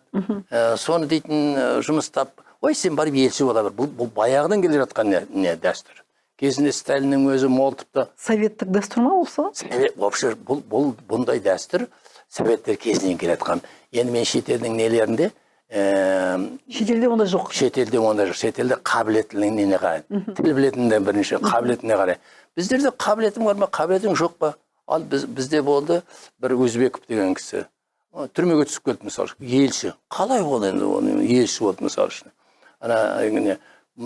Соны дейтін жұмыстап, ой, сен барып елші бола бір. Бұл баяғыдан келе жатқан не дәстүр. Кезінде Сталиннің өзі молтыпты. Советтік дәстүр ма болса? Вообще, бұндай дәстүр советтер кезінен келе жатқан. Енді мен шетелдің нелерінде шетелде онда жоқ. Шетелде онда жоқ. Шетелде қабілеттілігіне қарайды. Тіл білетінде бірінші қабілетіне қарайды. Біздерде қабілетің бар ма, қабілетің жоқ па? Ал бізде болды бір Өзбеков деген кісі. Түрмеге түсіп келді, мысалы үшін, елші. Қалай ол енді оны елші болды, мысалы үшін.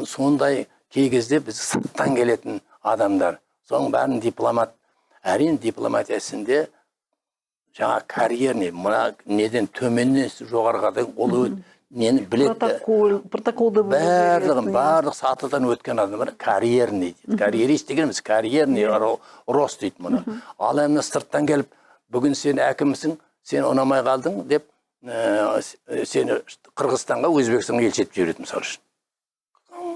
Сондай кей кезде біз сырттан келетін адамдар. Соның бәрін дипломат, әрине дипломатиясында жаңа карьерный, мына неден төменнен жоғарғадай ол нені біледі. Протоколды барлық сатыдан өткен адамдар карьерный дейді. Карьерист дегеніміз карьерный рост дейді мұны. Ал енді сырттан келіп, бүгін сен әкімсің, сен ұнамай қалдың деп, сені Қырғызстанға, Өзбекстанға елші етіп жібереді, мысалы үшін.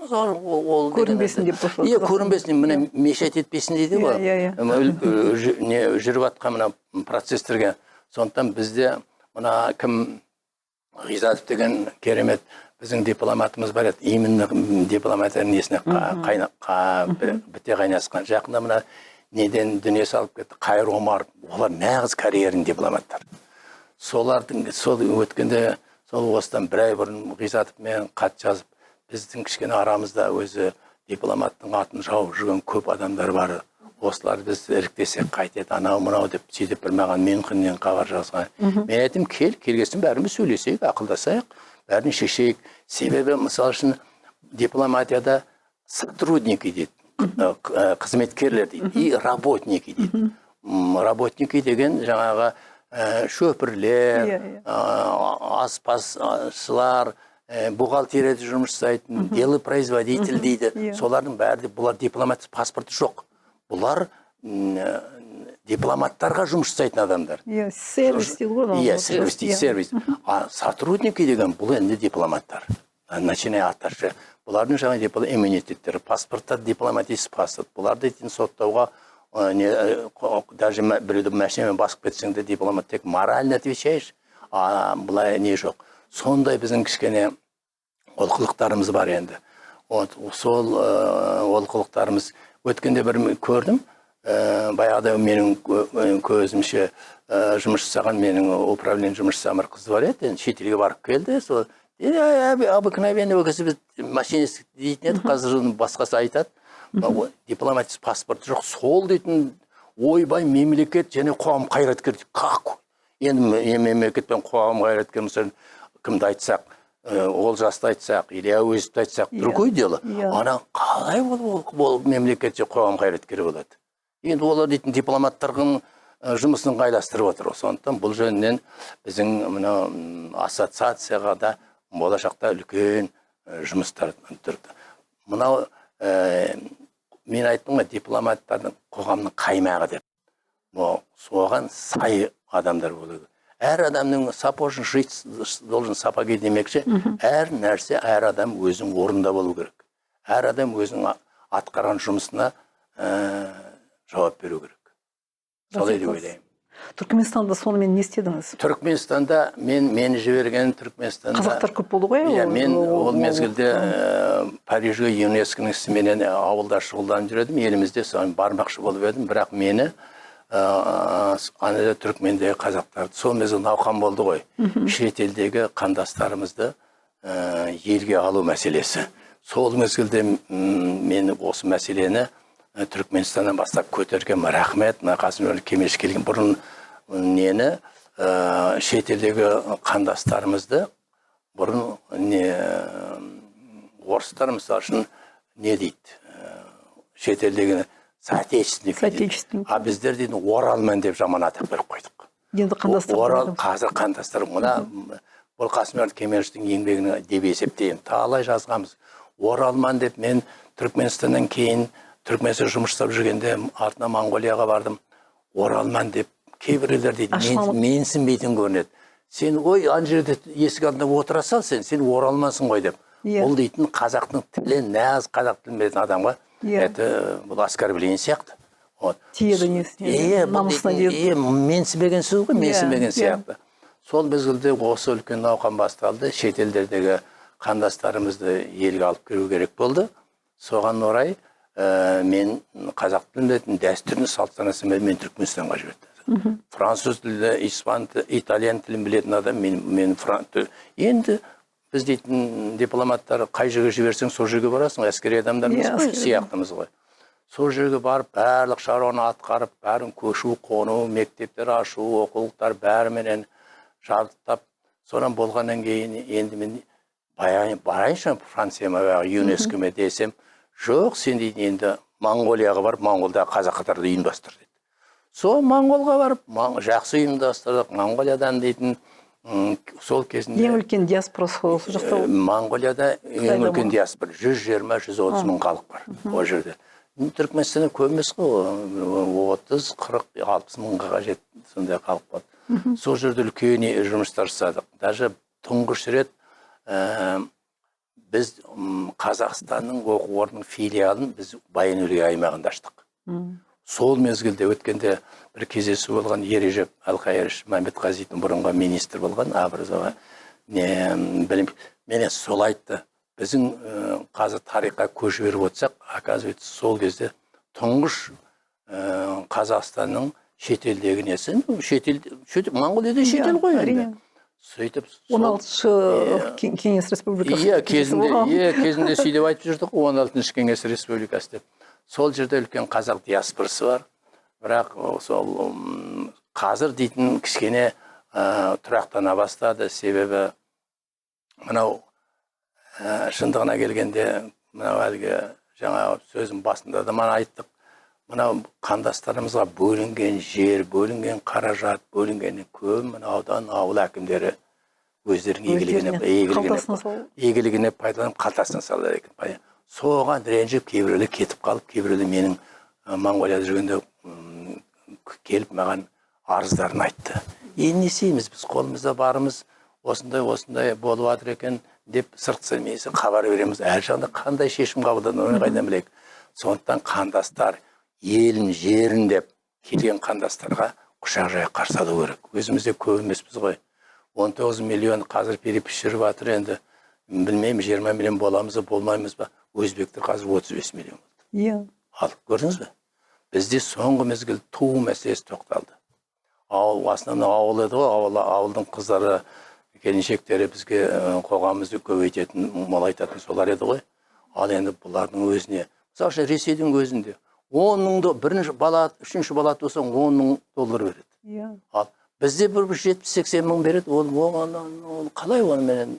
Көрінбесін деп қосылады. Иә, көрінбесін, міне мешайт етпесін дейді ғой. Жүріп атқан мына процестерге. Сондықтан бізде мына кім Ғизатов деген керемет біздің дипломатымыз бар еді. Именно дипломатияның несіне біте қайнасқан. Жақында мына неден дүние салып кетті. Қайыр Омар, олар нағыз карьерный дипломаттар. Солардың сол өткенде сол осыдан бір ай бұрын Ғизатовмен хат жазып, біздің кішкене арамызда өзі дипломаттың атын жауып жүрген көп адамдар бар. Осылар біз іріктесек қайтеді, анау мынау деп сөйтіп бір маған Мюнхеннен хабар жазған. Мен айтым, келгесін бәріміз сөйлесейік, ақылдасайық, бәрін шешейік. Себебі мысалы үшін дипломатияда сотрудники дейді, қызметкерлер дейді, и работники дейді. Работники деген жаңағы шөпірлер, аспазшылар, бухгалтерияда жұмыс жасайтын, делопроизводитель дейді. Солардың бәрі, бұлар дипломат паспорты жоқ. Бұлар дипломаттарға жұмыс жасайтын адамдар. Сервис дейді ғой. Иә, сервис. А сотрудники деген бұл енді дипломаттар. Начиная аттаршы. Бұлардың жаңа иммунитеттері, паспорттар, дипломатический паспорт. Бұларды дейтін соттауға, даже біреуді машинамен басып кетсең де дипломат тек морально отвечаешь, а бұлай не жоқ. Сондай біздің кішкене олқылықтарымыз бар енді. Сол олқылықтарымыз өткенде бір көрдім, баяғыда менің көзімше жұмыс жасаған, менің управление жұмыс жасаған бір қыз бар еді, шетелге барып келді, сол обыкновенный өкізі машинист дейтін еді, қазір басқасы айтады, дипломатический паспорт жоқ, сол дейтін ойбай мемлекет және қоғам қайраткер, как? Енді мемлекет пен қоғам қайраткер, мысалы, кімді айтсақ, ол жасты айтсақ, или әуезовті айтсақ, другой дело. Ана қалай ол мемлекетте қоғам қайраткері болады. Енді олар дейтін дипломаттардың жұмысын қайластырып отыр. Сондықтан бұл жөнінен біздің ассоциацияға да болашақта үлкен жұмыстар тұрды. Мынау мен айттым ғой, дипломаттардың қоғамның қаймағы деп. Соған сай адамдар болу. Әр адамның сапожын жить должен сапаги демекші, әр нәрсе, әр адам өзің орында болу керек. Әр адам өзің атқарған жұмысына жауап беру керек. Солай деп ойлаймын. Түркменстанда сонымен не істедіңіз? Түркменстанда мені жіберген Түркменстанда. Қазақтар көп болды ғой? Иә, мен ол мезгілде Парижге ЮНЕСКО-ның ісіменен ауылда шұғылданып жүредім. Елімізде соны бармақшы болып едім, бірақ мені анада Түркмендегі қазақтарды сол мезгіл науқан болды ғой. Шетелдегі қандастарымызды елге алу мәселесі. сол мезгілде мен осы мәселені Түркменстаннан бастап көтерген рахмет. Қасым-Жомарт Кемелевич келген бұрын нені шетелдегі қандастарымызды бұрын орыстар мысалы үшін не дейді, шетелдегі соотечественник, а біздер дейді оралман деп жаман атап беріп қойдық. Енді қандастар. Орал қазір қандастар. Мына бұл Қасым-Жомарт Кемелевичтің еңбегіне деп есептеймін. Талай жазғанбыз. Оралман деп мен Түркменстаннан кейін Түркменстан жұмыс жасап жүргенде артына Монғолияға бардым. Оралман деп кейбіреулер дейді, менсінбейтін көрінеді. Сен ой, ана жерде есік алдында отыра сал, сен оралмансың ғой деп. Ол дейтін қазақтың тілі, нәз қазақ тілін білетін адамға бұл оскорбление сияқты. Тиеді несіне, намысына дейді. Менсінбеген сөз ғой, менсінбеген сияқты. Сол мезгілде осы үлкен науқан басталды. Шетелдердегі қандастарымызды елге алып келу керек болды. Соған орай мен қазақ тілін білетін, дәстүрін, салт-санасын мен Түркменстанға жіберді. Француз тілі, испан тілі, итальян тілін білетін адам мен енді біз дейтін дипломаттар қай жерге жіберсең сол жерге барасың, әскери адамдарымыз ғой, сияқтымыз ғой. Сол жерге барып, барлық шаруаны атқарып, бәрін көшу, қону, мектептер ашу, оқулықтар бәріменен жабдықтап, содан болғаннан кейін енді мен барайыншы Францияға, ЮНЕСКО-ме десем, жоқ, сен дейді енді Монғолияға барып, Монғолдағы қазақ қатарды ұйымдастыр деді. Сол Монғолға барып, жақсы ұйымдастырдық. Монғолиядан дейтін сол кезінде ең үлкен диаспорасы осы жақта. Монғолияда ең үлкен диаспора 120-130 мың халық бар ол жерде. Түркменстанда көп емес қой, 30-40-60 мыңға қажет сондай халық бар. Сол жерде үлкен жұмыстар жасадық. Даже тұңғыш рет біз Қазақстанның оқу орнының филиалын біз Баян-Өлгей аймағында аштық. Сол мезгілде өткенде бір кездесу болған, Ережеп Әлқайырыш Мәмбетқазидің бұрынғы министр болған, Абырзаға менен сол айтты. Біздің қазір тарихқа көшіп беріп отырсақ, оказывается, сол кезде тұңғыш Қазақстанның шетелдегі несі, Монғолияда шетел ғой енді. Сөйтіп 16-шы Кеңес Республикасы. Кезінде сөйтіп айтып жүрдік, 16-шы Кеңес Республикасы деп. Сол жерде үлкен қазақ диаспорасы бар. Бірақ сол қазір дейтін кішкене тұрақтана бастады. Себебі мынау шындығына келгенде, мынау әлгі жаңа сөзім басында да мана айттық. Мынау қандастарымызға бөлінген жер, бөлінген қаражат, бөлінгеннен көп мынау аудан, ауыл әкімдері өздерінің игілігіне пайдаланып қалтасына салады екен. Соған ренжіп кейбіреулер кетіп қалып, кейбіреулер менің Монғолияда жүргенде келіп маған арыздарын айтты. Енді не істейміз, біз қолымызда барымыз, осындай болып жатыр екен деп сыртқы мейсі хабар береміз. Әр жағында қандай шешім қабылданып, оны қайдан білейік. Сондықтан қандастар елін, жерін деп келген қандастарға құшақ жая қарсы алу керек. Өзімізде көп емеспіз ғой. 19 миллион қазір перепис жүріп жатыр, енді білмеймін 20 миллион боламыз ба, болмаймыз ба. Өзбектер қазір 35 миллион болды. Ал көрдіңіз бе? Бізде соңғы мезгіл туу мәселесі тоқталды. Основной ауыл еді ғой, ауылдың қыздары, келіншектері бізге қоғамымызды көбейтетін, молайтатын солар еді ғой. Ал енді бұлардың өзіне, мысалы Ресейдің өзінде 10 мыңды бірінші бала, үшінші бала туылсаң 10 мың доллар береді. Ал бізде бір 70-80 мың береді, ол қалай онымен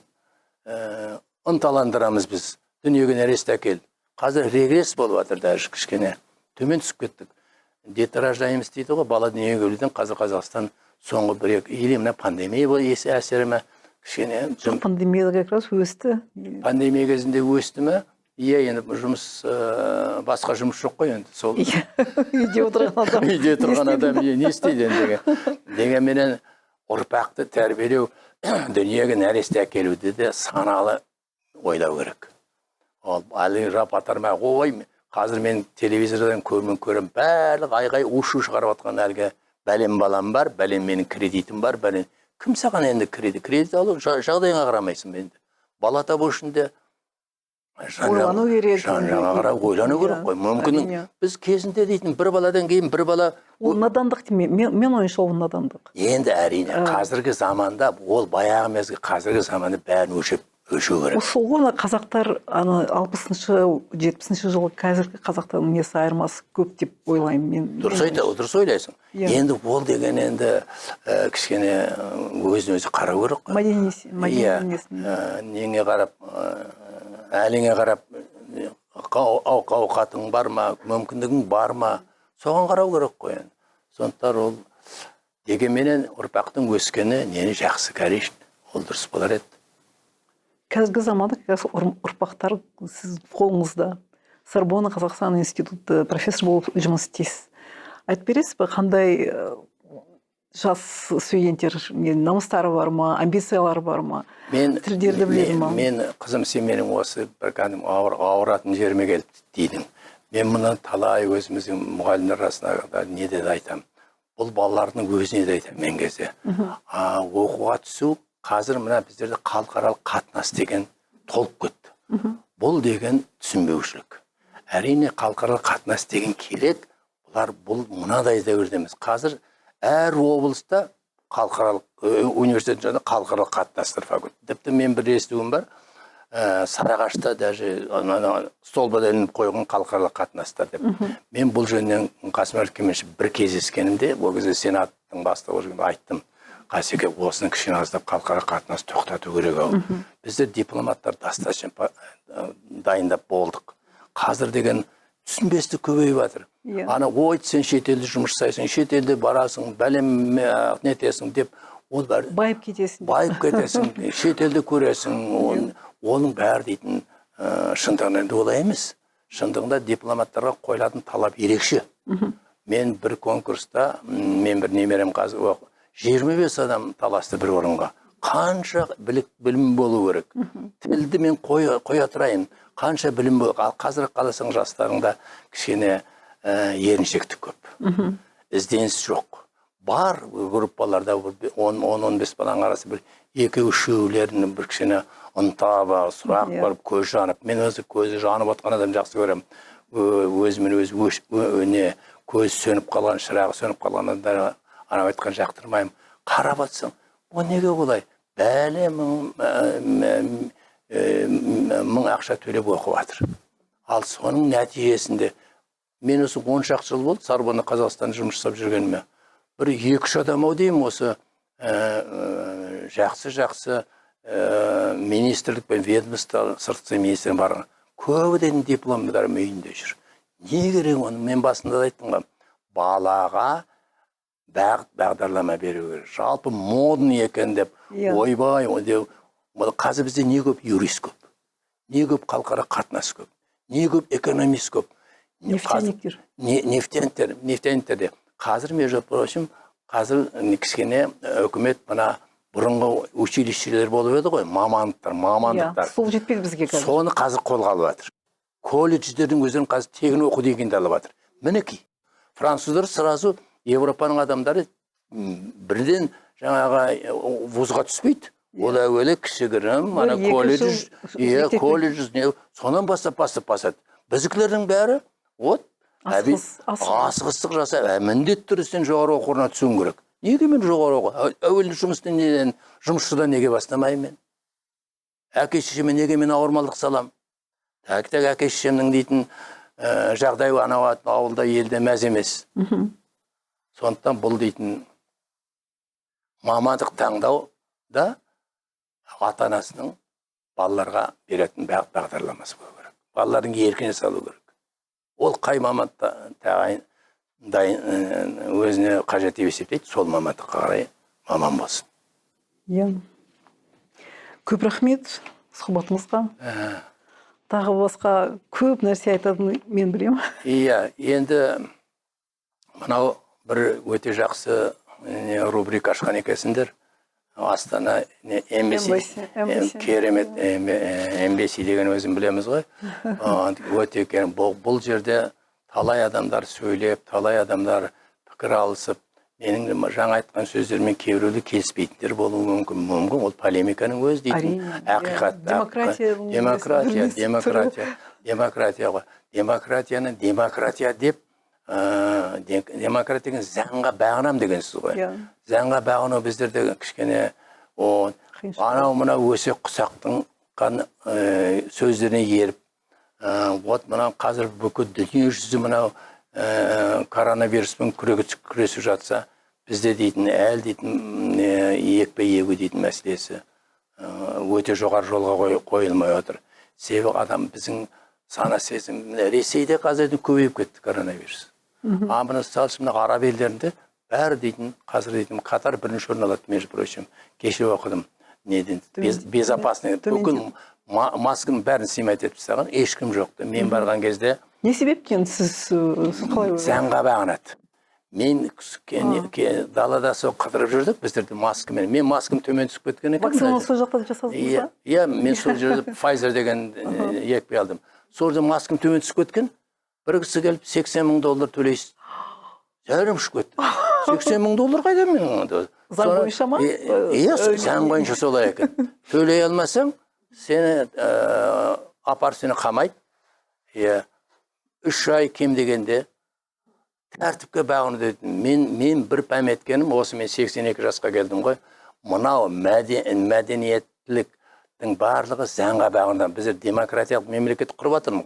ынталандырамыз біз? Дүниеге нәресте әкел. Қазір регресс болып жатыр, даже кішкене төмен түсіп кеттік. Деторождаемость дейді ғой, бала дүниеге келуден қазір Қазақстан соңғы бір-екі или мына пандемия әсері ме кішкене. Пандемияда как раз өсті. Пандемия кезінде өсті ме? Иә, енді басқа жұмыс жоқ қой енді. Сол үйде отырған адам. Үйде отырған адам не істейді енді дегенменен ұрпақты тәрбиелеу, дүниеге нәресте әкелуді де саналы ойлау керек. Ол әлі рапатарма ой, қазір мен телевизордан көрем, барлық айғай ушу шығарып атқан әлгі бәлем балам бар, бәлем менің кредитім бар, бәлем. Кім саған енді кредит алу, жағдайыңа қарамайсың енді. Бала табу үшін де ойлану керек. Ойлану керек қой. Мүмкін біз кезінде дейтін бір баладан кейін бір бала. Ол надандық деймін, мен ойынша ол надандық. Енді әрине қазіргі заманда, ол баяғы мезгіл қазіргі заманда бәрін өлшеп өшу керек. Сол ғой қазақтар аны 60-70 жылғы қазіргі қазақтардың несі айырмасы көп деп ойлаймын мен. Дұрыс ойлайсың. Енді ол деген енді кішкене өзін өзі қарау керек қой. Мәдени неңе қарап, әліңе қарап, ауқатың бар ма, мүмкіндігің бар ма, соған қарау керек қой. Сондықтан ол дегенменен ұрпақтың өскені нені жақсы кәреш, ол дұрыс болар еді. Қазіргі заманда ұрпақтар сіз қолыңызда Сорбонна Қазақстан институты профессор болып жұмыс істейсіз. Айтып бересіз бе, қандай жас студенттер намыстары бар ма, амбициялары бар ма, тілдерді біледі ма? Мен қызым, сен менің осы бір кәдімгі ауыратын жеріме келді дейдің. Мен мұны талай өзіміздің мұғалімдер арасында не де айтамын. Бұл балалардың өзіне де айтамын мен кезде. Оқуға түсу қазір мына біздерде халықаралық қатынас деген толып кетті. Бұл деген түсінбеушілік. Әрине халықаралық қатынас деген керек. Бұл мынадай дәуірде емес. Қазір әр облыста халықаралық университет жанында халықаралық қатынастар факультеті. Тіпті мен бір естуім бар. Сарыағашта даже столбада ілініп қойған халықаралық қатынастар деп. Мен бұл жөнінен Қасым Әбдікеровичпен бір кездескенімде, ол кезде сенаттың бастығы жүргенде айттым. Қасеке, осыны кішкене аздап халықаралық қатынас тоқтату керек ау. Біздер дипломаттар достаточно дайындап болдық. Қазір деген түсінбестік көбейіп жатыр. Ана ой, сен шетелде жұмыс жасайсың, шетелде барасың, бәлем нетесің деп, ол бәрі байып кетесің. Байып кетесің, шетелде көресің, оның бәрі дейтін шындығында енді олай емес. Шындығында дипломаттарға қойылатын талап ерекше. Мен бір конкурста, мен бір немерем қазір 25 адам таласты бір орынға. Қанша білім болу керек. Тілді мен қоя тұрайын. Қанша білім болу. Ал қазір қаласың жастарыңда кішкене еріншектік көп. Ізденіс жоқ. Бар группаларда 10-15 баланың арасы бір 2-3-өлерінің бір кішкене ынта бар, сұрақ бар, көз жанып. Мен өзі көзі жанып отқан адам жақсы көрем. Өзімен өзі көз сөніп қалған, шырағы сөніп қалған адамдар анау айтқан жақтырмаймын. Қарап атсың, о неге олай? Бәле мың ақша төлеп оқып жатыр. Ал соның нәтижесінде мен осы 10 шақты жыл болды Сорбонна Қазақстан жұмыс жасап жүргеніме. Бір 2-3 адам ау деймін осы жақсы министрлік пен ведомство сыртқы министрі барған. Көбіден дипломдарым үйінде жүр. Не керек оны? Мен басында да айттым ғой, балаға бағдарлама беру керек. Жалпы модный екен деп, ойбай, қазір бізде не көп юрист көп, не көп халықаралық қатынас көп, не көп экономист көп. Нефтяниктер. Нефтяниктер де. Қазір, между прочим, қазір кішкене үкімет мына бұрынғы училищелер болып еді ғой, мамандықтар. Сол жетпеді бізге қазір. Соны қазір қолға алып жатыр. Колледждердің өздерін қазір тегін оқу дегенді алып жатыр. Мінекей, француздар сразу Европаның адамдары бірден жаңағы вузға түспейді. Ол әуелі кішігірім, колледж, сонан бастап басады. Біздікілердің бәрі, асығыстық жаса, міндетті түрде сен жоғары оқу орнына түсуің керек. Неге мен жоғары оқу? Әуелі жұмысшыдан неге бастамаймын мен? Әке-шешеме неге мен ауырмалдық салам? Тәк-тәк әке-шешемнің дейтін жағдай ауылда елде мәз емес. Сондықтан бұл дейтін мамандық таңдау да ата-анасының балаларға беретін бағдарламасы болу керек. Балалардың еркіне салу керек. Ол қай мамандыққа өзіне қажет деп есептейді, сол мамандыққа қарай маман болсын. Көп рахмет сұхбатыңызға. Тағы басқа көп нәрсе айтатын мен білемін. Енді мынау бір өте жақсы рубрика ашқан екенсіңдер. Астана керемет эмбеси деген өзін білеміз ғой. Өте керемет. Бұл жерде талай адамдар сөйлеп, талай адамдар пікір алысып, менің жаңа айтқан сөздермен кейбіреулер келіспейтіндер болуы мүмкін. Ол полемиканың өзі дейтін. Ақиқат. Демократия ғой. Демократияны демократия деп, демократия деген заңға бағынам деген сөз ғой. Заңға бағыну біздерде кішкене анау мына өсек құсақтың айтқан сөздеріне еріп, вот мынау қазір бүкіл дүние жүзі мынау коронавируспен күресіп жатса, бізде дейтін дейтін екпе егу дейтін мәселесі өте жоғары жолға қойылмай отыр. Себебі адам біздің сана сезім, Ресейде қазір көбейіп кетті коронавирус. Мына салшы араб елдерінде бәрі дейтін, қазір дейтін Катар бірінші орын алады, между прочим. Кеше оқыдым. Неден безопасный. Бүкіл масканың бәрін сыймайды етіп тастаған, ешкім жоқты. Мен барған кезде не себептен сіз қалай ойлайсыз? Заңға бағынады. Мен далада сол қыдырып жүрдік, біздерде маскамен. Мен маскам төмен түсіп кеткен екен. Вакцинаны сол жақта жасадыңыз ба? Иә, мен сол жерде Pfizer деген екпе алдым. Сол жерде маскам төмен түсіп кеткен. Бір кісі келіп $80,000 төлейсіз. Жарым ұшып кетті. $80,000 қайда мен? Заң бойынша ма? Заң бойынша солай екен. Төлей алмасаң, сені апар сені қамайды. 3 ай кем дегенде тәртіпке бағыну дедім. Мен бір пәметкенім, осы мен 82 жасқа келдім ғой. Мынау мәдениеттіліктің барлығы заңға бағынған. Біздер демократиялық мемлекет құрып жатырмыз.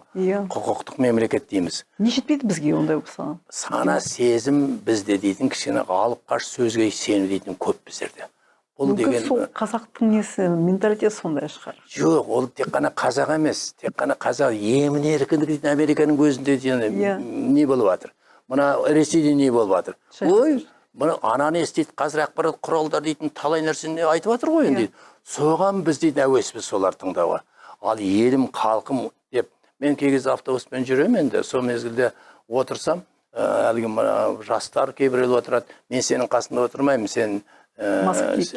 Құқықтық мемлекет дейміз. Не жетпейді бізге ондай болса? Сана сезім бізде дейтін кішкене алып қаш сөзге сену дейтін көп біздерде. Бұл деген сол қазақтың несі, менталитет сондай шығар. Жоқ, ол тек қана қазақ емес, тек қана қазақ емін еркіндік дейтін Американың өзінде не болып жатыр. Мына Ресейде не болып жатыр. Ой, мұны ананы естейді, қазір ақпарат құралдар дейтін талай нәрсені айтып жатыр ғой енді. Соған біз дейтін әуеспіз солар тыңдауға. Ал елім, халқым деп, мен кей кезде автобуспен жүремін енді, сол мезгілде отырсам, әлгі жастар кейбіреулер отырады, мен сенің қасында отырмаймын, сен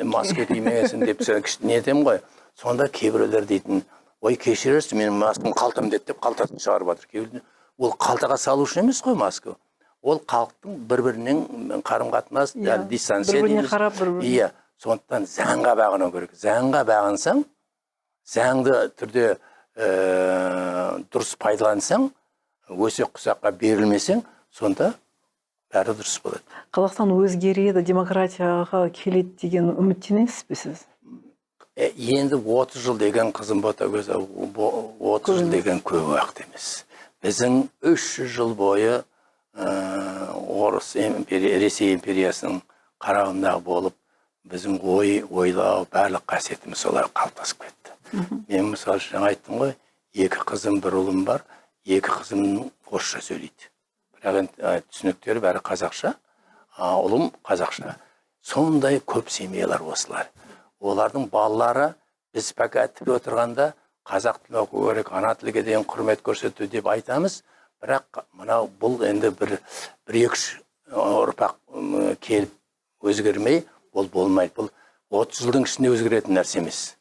маска кимегенсің деп не етем ғой. Сонда кейбіреулер дейтін, ой кешірерсің, менің маскам қалтам деді деп қалтасын шығарып жатыр. Ол қалтаға салу үшін емес қой маска. Ол халықтың бір-бірінің қарым-қатынас, дистанция дейміз. Иә, сондықтан заңға бағыну керек. Заңға бағынсаң, заңды түрде дұрыс пайдалансаң, өсек құсаққа берілмесең, сонда бәрі дұрыс болады. Қазақстан өзгереді, демократияға келеді деген үміттенесіз бе сіз? Енді 30 жыл деген қызым ботагөз, 30 жыл деген көп уақыт емес. Біздің 300 жыл бойы Ресей империясының қарауындағы болып, біздің ойлау, барлық қасиетіміз солар қалыптасып кетті. Мен мысалы жаңа айттым ғой, 2 қызым, 1 ұлым бар, 2 қызым орысша сөйлейді. Бірақ түсініктері бәрі қазақша, ұлым қазақша. Сондай көп семьялар осылар. Олардың балалары біз пәкәттіп отырғанда қазақ тілін оқу керек, ана тілге дейін құрмет көрсету деп айтамыз. Бірақ мынау бұл енді бір-екі ұрпақ келіп өзгермей, ол болмайды. Бұл 30 жылдың ішінде өзгеретін нәрсе емес.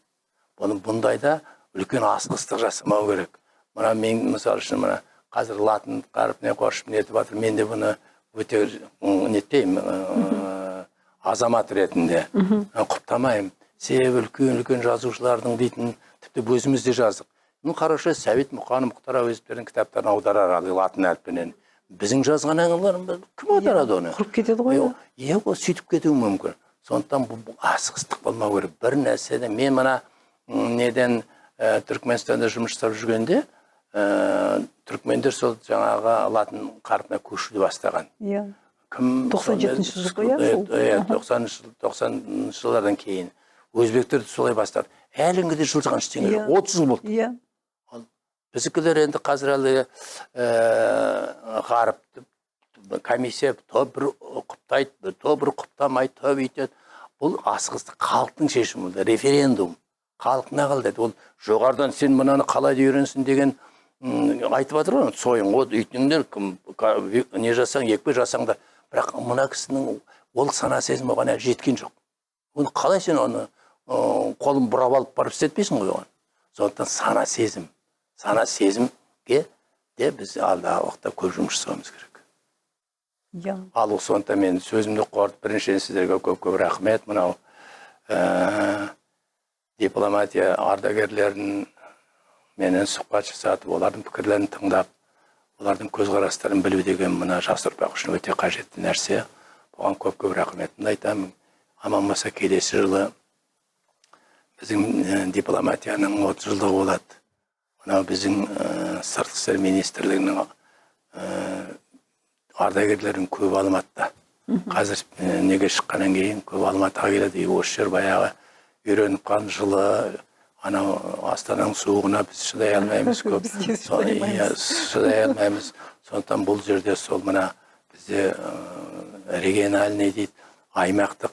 Бұндайда үлкен асығыстық жасамау керек. Мына мен мысалы үшін қазір латын қаріп не қоршып нетіп жатыр. Мен де бұны өте неттеймін, азамат ретінде құптамаймын. Себебі үлкен жазушылардың дейтін, тіпті өзімізде жаздық. Қараша Сәбит Мұқан Мұхтар Әуезовтердің кітаптарын аударар латын әліпбімен. Біздің жазған аңыларымыз кім аударады оны? Құрып кетеді ғой? Иә, ол сөйтіп кетуі мүмкін. Сондықтан бұл асығыстық болмау керек. Бір нәрседе мен мына неден Түркменстанда жұмыс жасап жүргенде, түркмендер сол жаңағы латын қарпіне көшуді бастаған. Иә. 97-ші жылғы, иә? 90-шы жылдардан кейін. Өзбектерді солай бастады. Әліңгі де жылжыған ештеңе жоқ. 30 жыл болды. Иә. Біздікілер енді қазір әлі ғарып, комиссия то бір құптайды, то бір құптамайды, то бүйтеді. Бұл асығыстық, халықтың шешімі болды. Референдум. Халық не қылды? Ол жоғарыдан сен мұнаны қалай үйренсін деген айтып жатыр ғой. Сойын, үйтіңдер, не жасаң, екпе жасаң да. Бірақ мұна кісінің ол сана сезім оған жеткен жоқ. Оны қалай сен оны қолын бұрап алып барып істетпейсің ғой оған. Сондықтан сана сезімге де біз алдағы уақытта көп жұмыс жасауымыз керек. Ал сондықтан мен сөзімді қорытып, біріншіден сіздерге көп рахмет. Мынау дипломатия ардагерлерін менен сұхбат жасатып, олардың пікірлерін тыңдап, олардың көзқарастарын білу деген мына жас ұрпақ үшін өте қажетті нәрсе. Бұған көп рахметімді айтамын. Аман болса келесі жылы біздің дипломатияның 30 жылдығы болады. Мынау біздің сыртқы істер министрлігінің ардагерлерін көп Алматыда. Қазір неге шыққаннан кейін көп Алматыға келеді. Осы жер баяғы үйреніп қалған жылы, анау Астананың суығына біз шыдай алмаймыз көп. Шыдай алмаймыз. Сондықтан бұл жерде сол мына бізде региональный дейді, аймақтық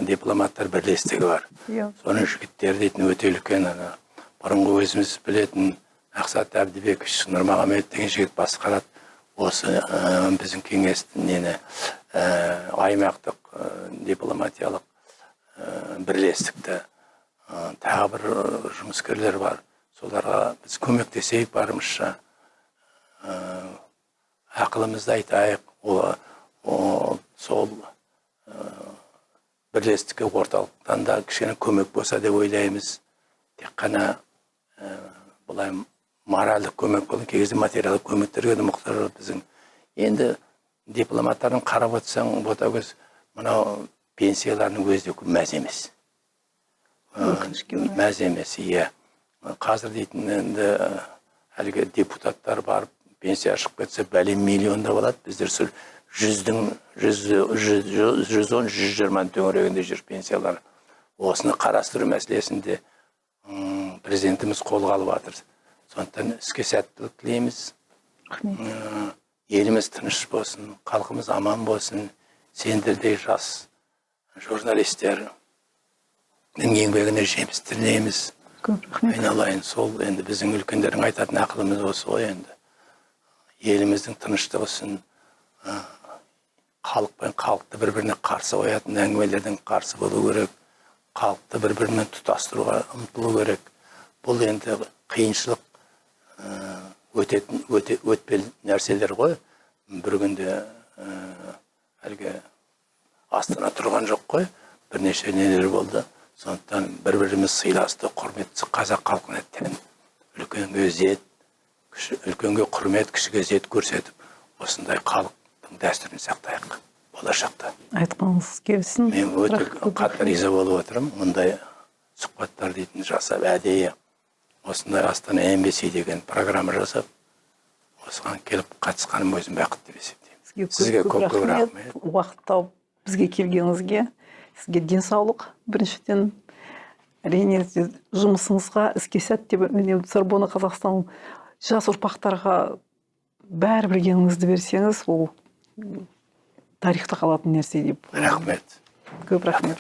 дипломаттар бірлестігі бар. Соның жігіттері дейтін өте үлкен, бұрынғы өзіміз білетін Ақсат Әбдібекович Нұрмағамбет деген жігіт басқарады. Осы біздің кеңестің аймақтық дипломатиялық бірлестікті. Тағы бір жұмыскерлер бар. Соларға біз көмектесейік барымызша. Ақылымызды айтайық. Сол бірлестікке орталықтан да кішкене көмек болса деп ойлаймыз. Тек қана бұлай моральдық көмек болын, кей кезде материалдық көмектерге де мұқтаж біздің. Енді дипломаттардың қарап отырсаң, ботагөз, мынау пенсияларының өзі де мәз емес. Мәз емес, иә. Қазір дейтін енді әлгі депутаттар барып пенсия шығып кетсе, бәлем миллионда болады. Біздер сол 110-120 төңірегінде жүр пенсиялар. Осыны қарастыру мәселесінде президентіміз қолға алып жатыр. Сондықтан іске сәттілік тілейміз. Еліміз тыныш болсын, халқымыз аман болсын. Сендердей жас журналистердің еңбегіне жеміс тілейміз. Айналайын, сол енді біздің үлкендердің айтатын ақылымыз осы ғой енді. Еліміздің тыныштығы үшін халықты бір-біріне қарсы қоятын әңгімелерден қарсы болу керек. Халықты бір-бірімен тұтастыруға ұмтылу керек. Бұл енді қиыншылық өтпел нәрселер ғой. Бір күнде әлгі Астана тұрған жоқ қой. Бірнеше нелер болды. Сондықтан бір-біріміз сыйласты, құрметті қазақ халқына тән. Үлкенге құрмет, кішіге ізет көрсетіп, осындай халықтың дәстүрін сақтайық болашақта. Айтқаныңыз келсін. Мен өте қатты риза болып отырмын. Мұндай сұхбаттар дейтін жасап, әдейі осындай Астана Эмбаси деген программа жасап, осыған келіп қатысқаным өзім бақыт деп есептеймін. Сізге көп рахмет. Уақыт тауып бізге келгеніңізге, сізге денсаулық біріншіден, әрине жұмысыңызға іске сәт деп Сорбонна Қазақстан жас ұрпақтарға бәрі білгеніңізді берсеңіз, ол тарихта қалатын нәрсе деп. Рахмет. Көп рахмет.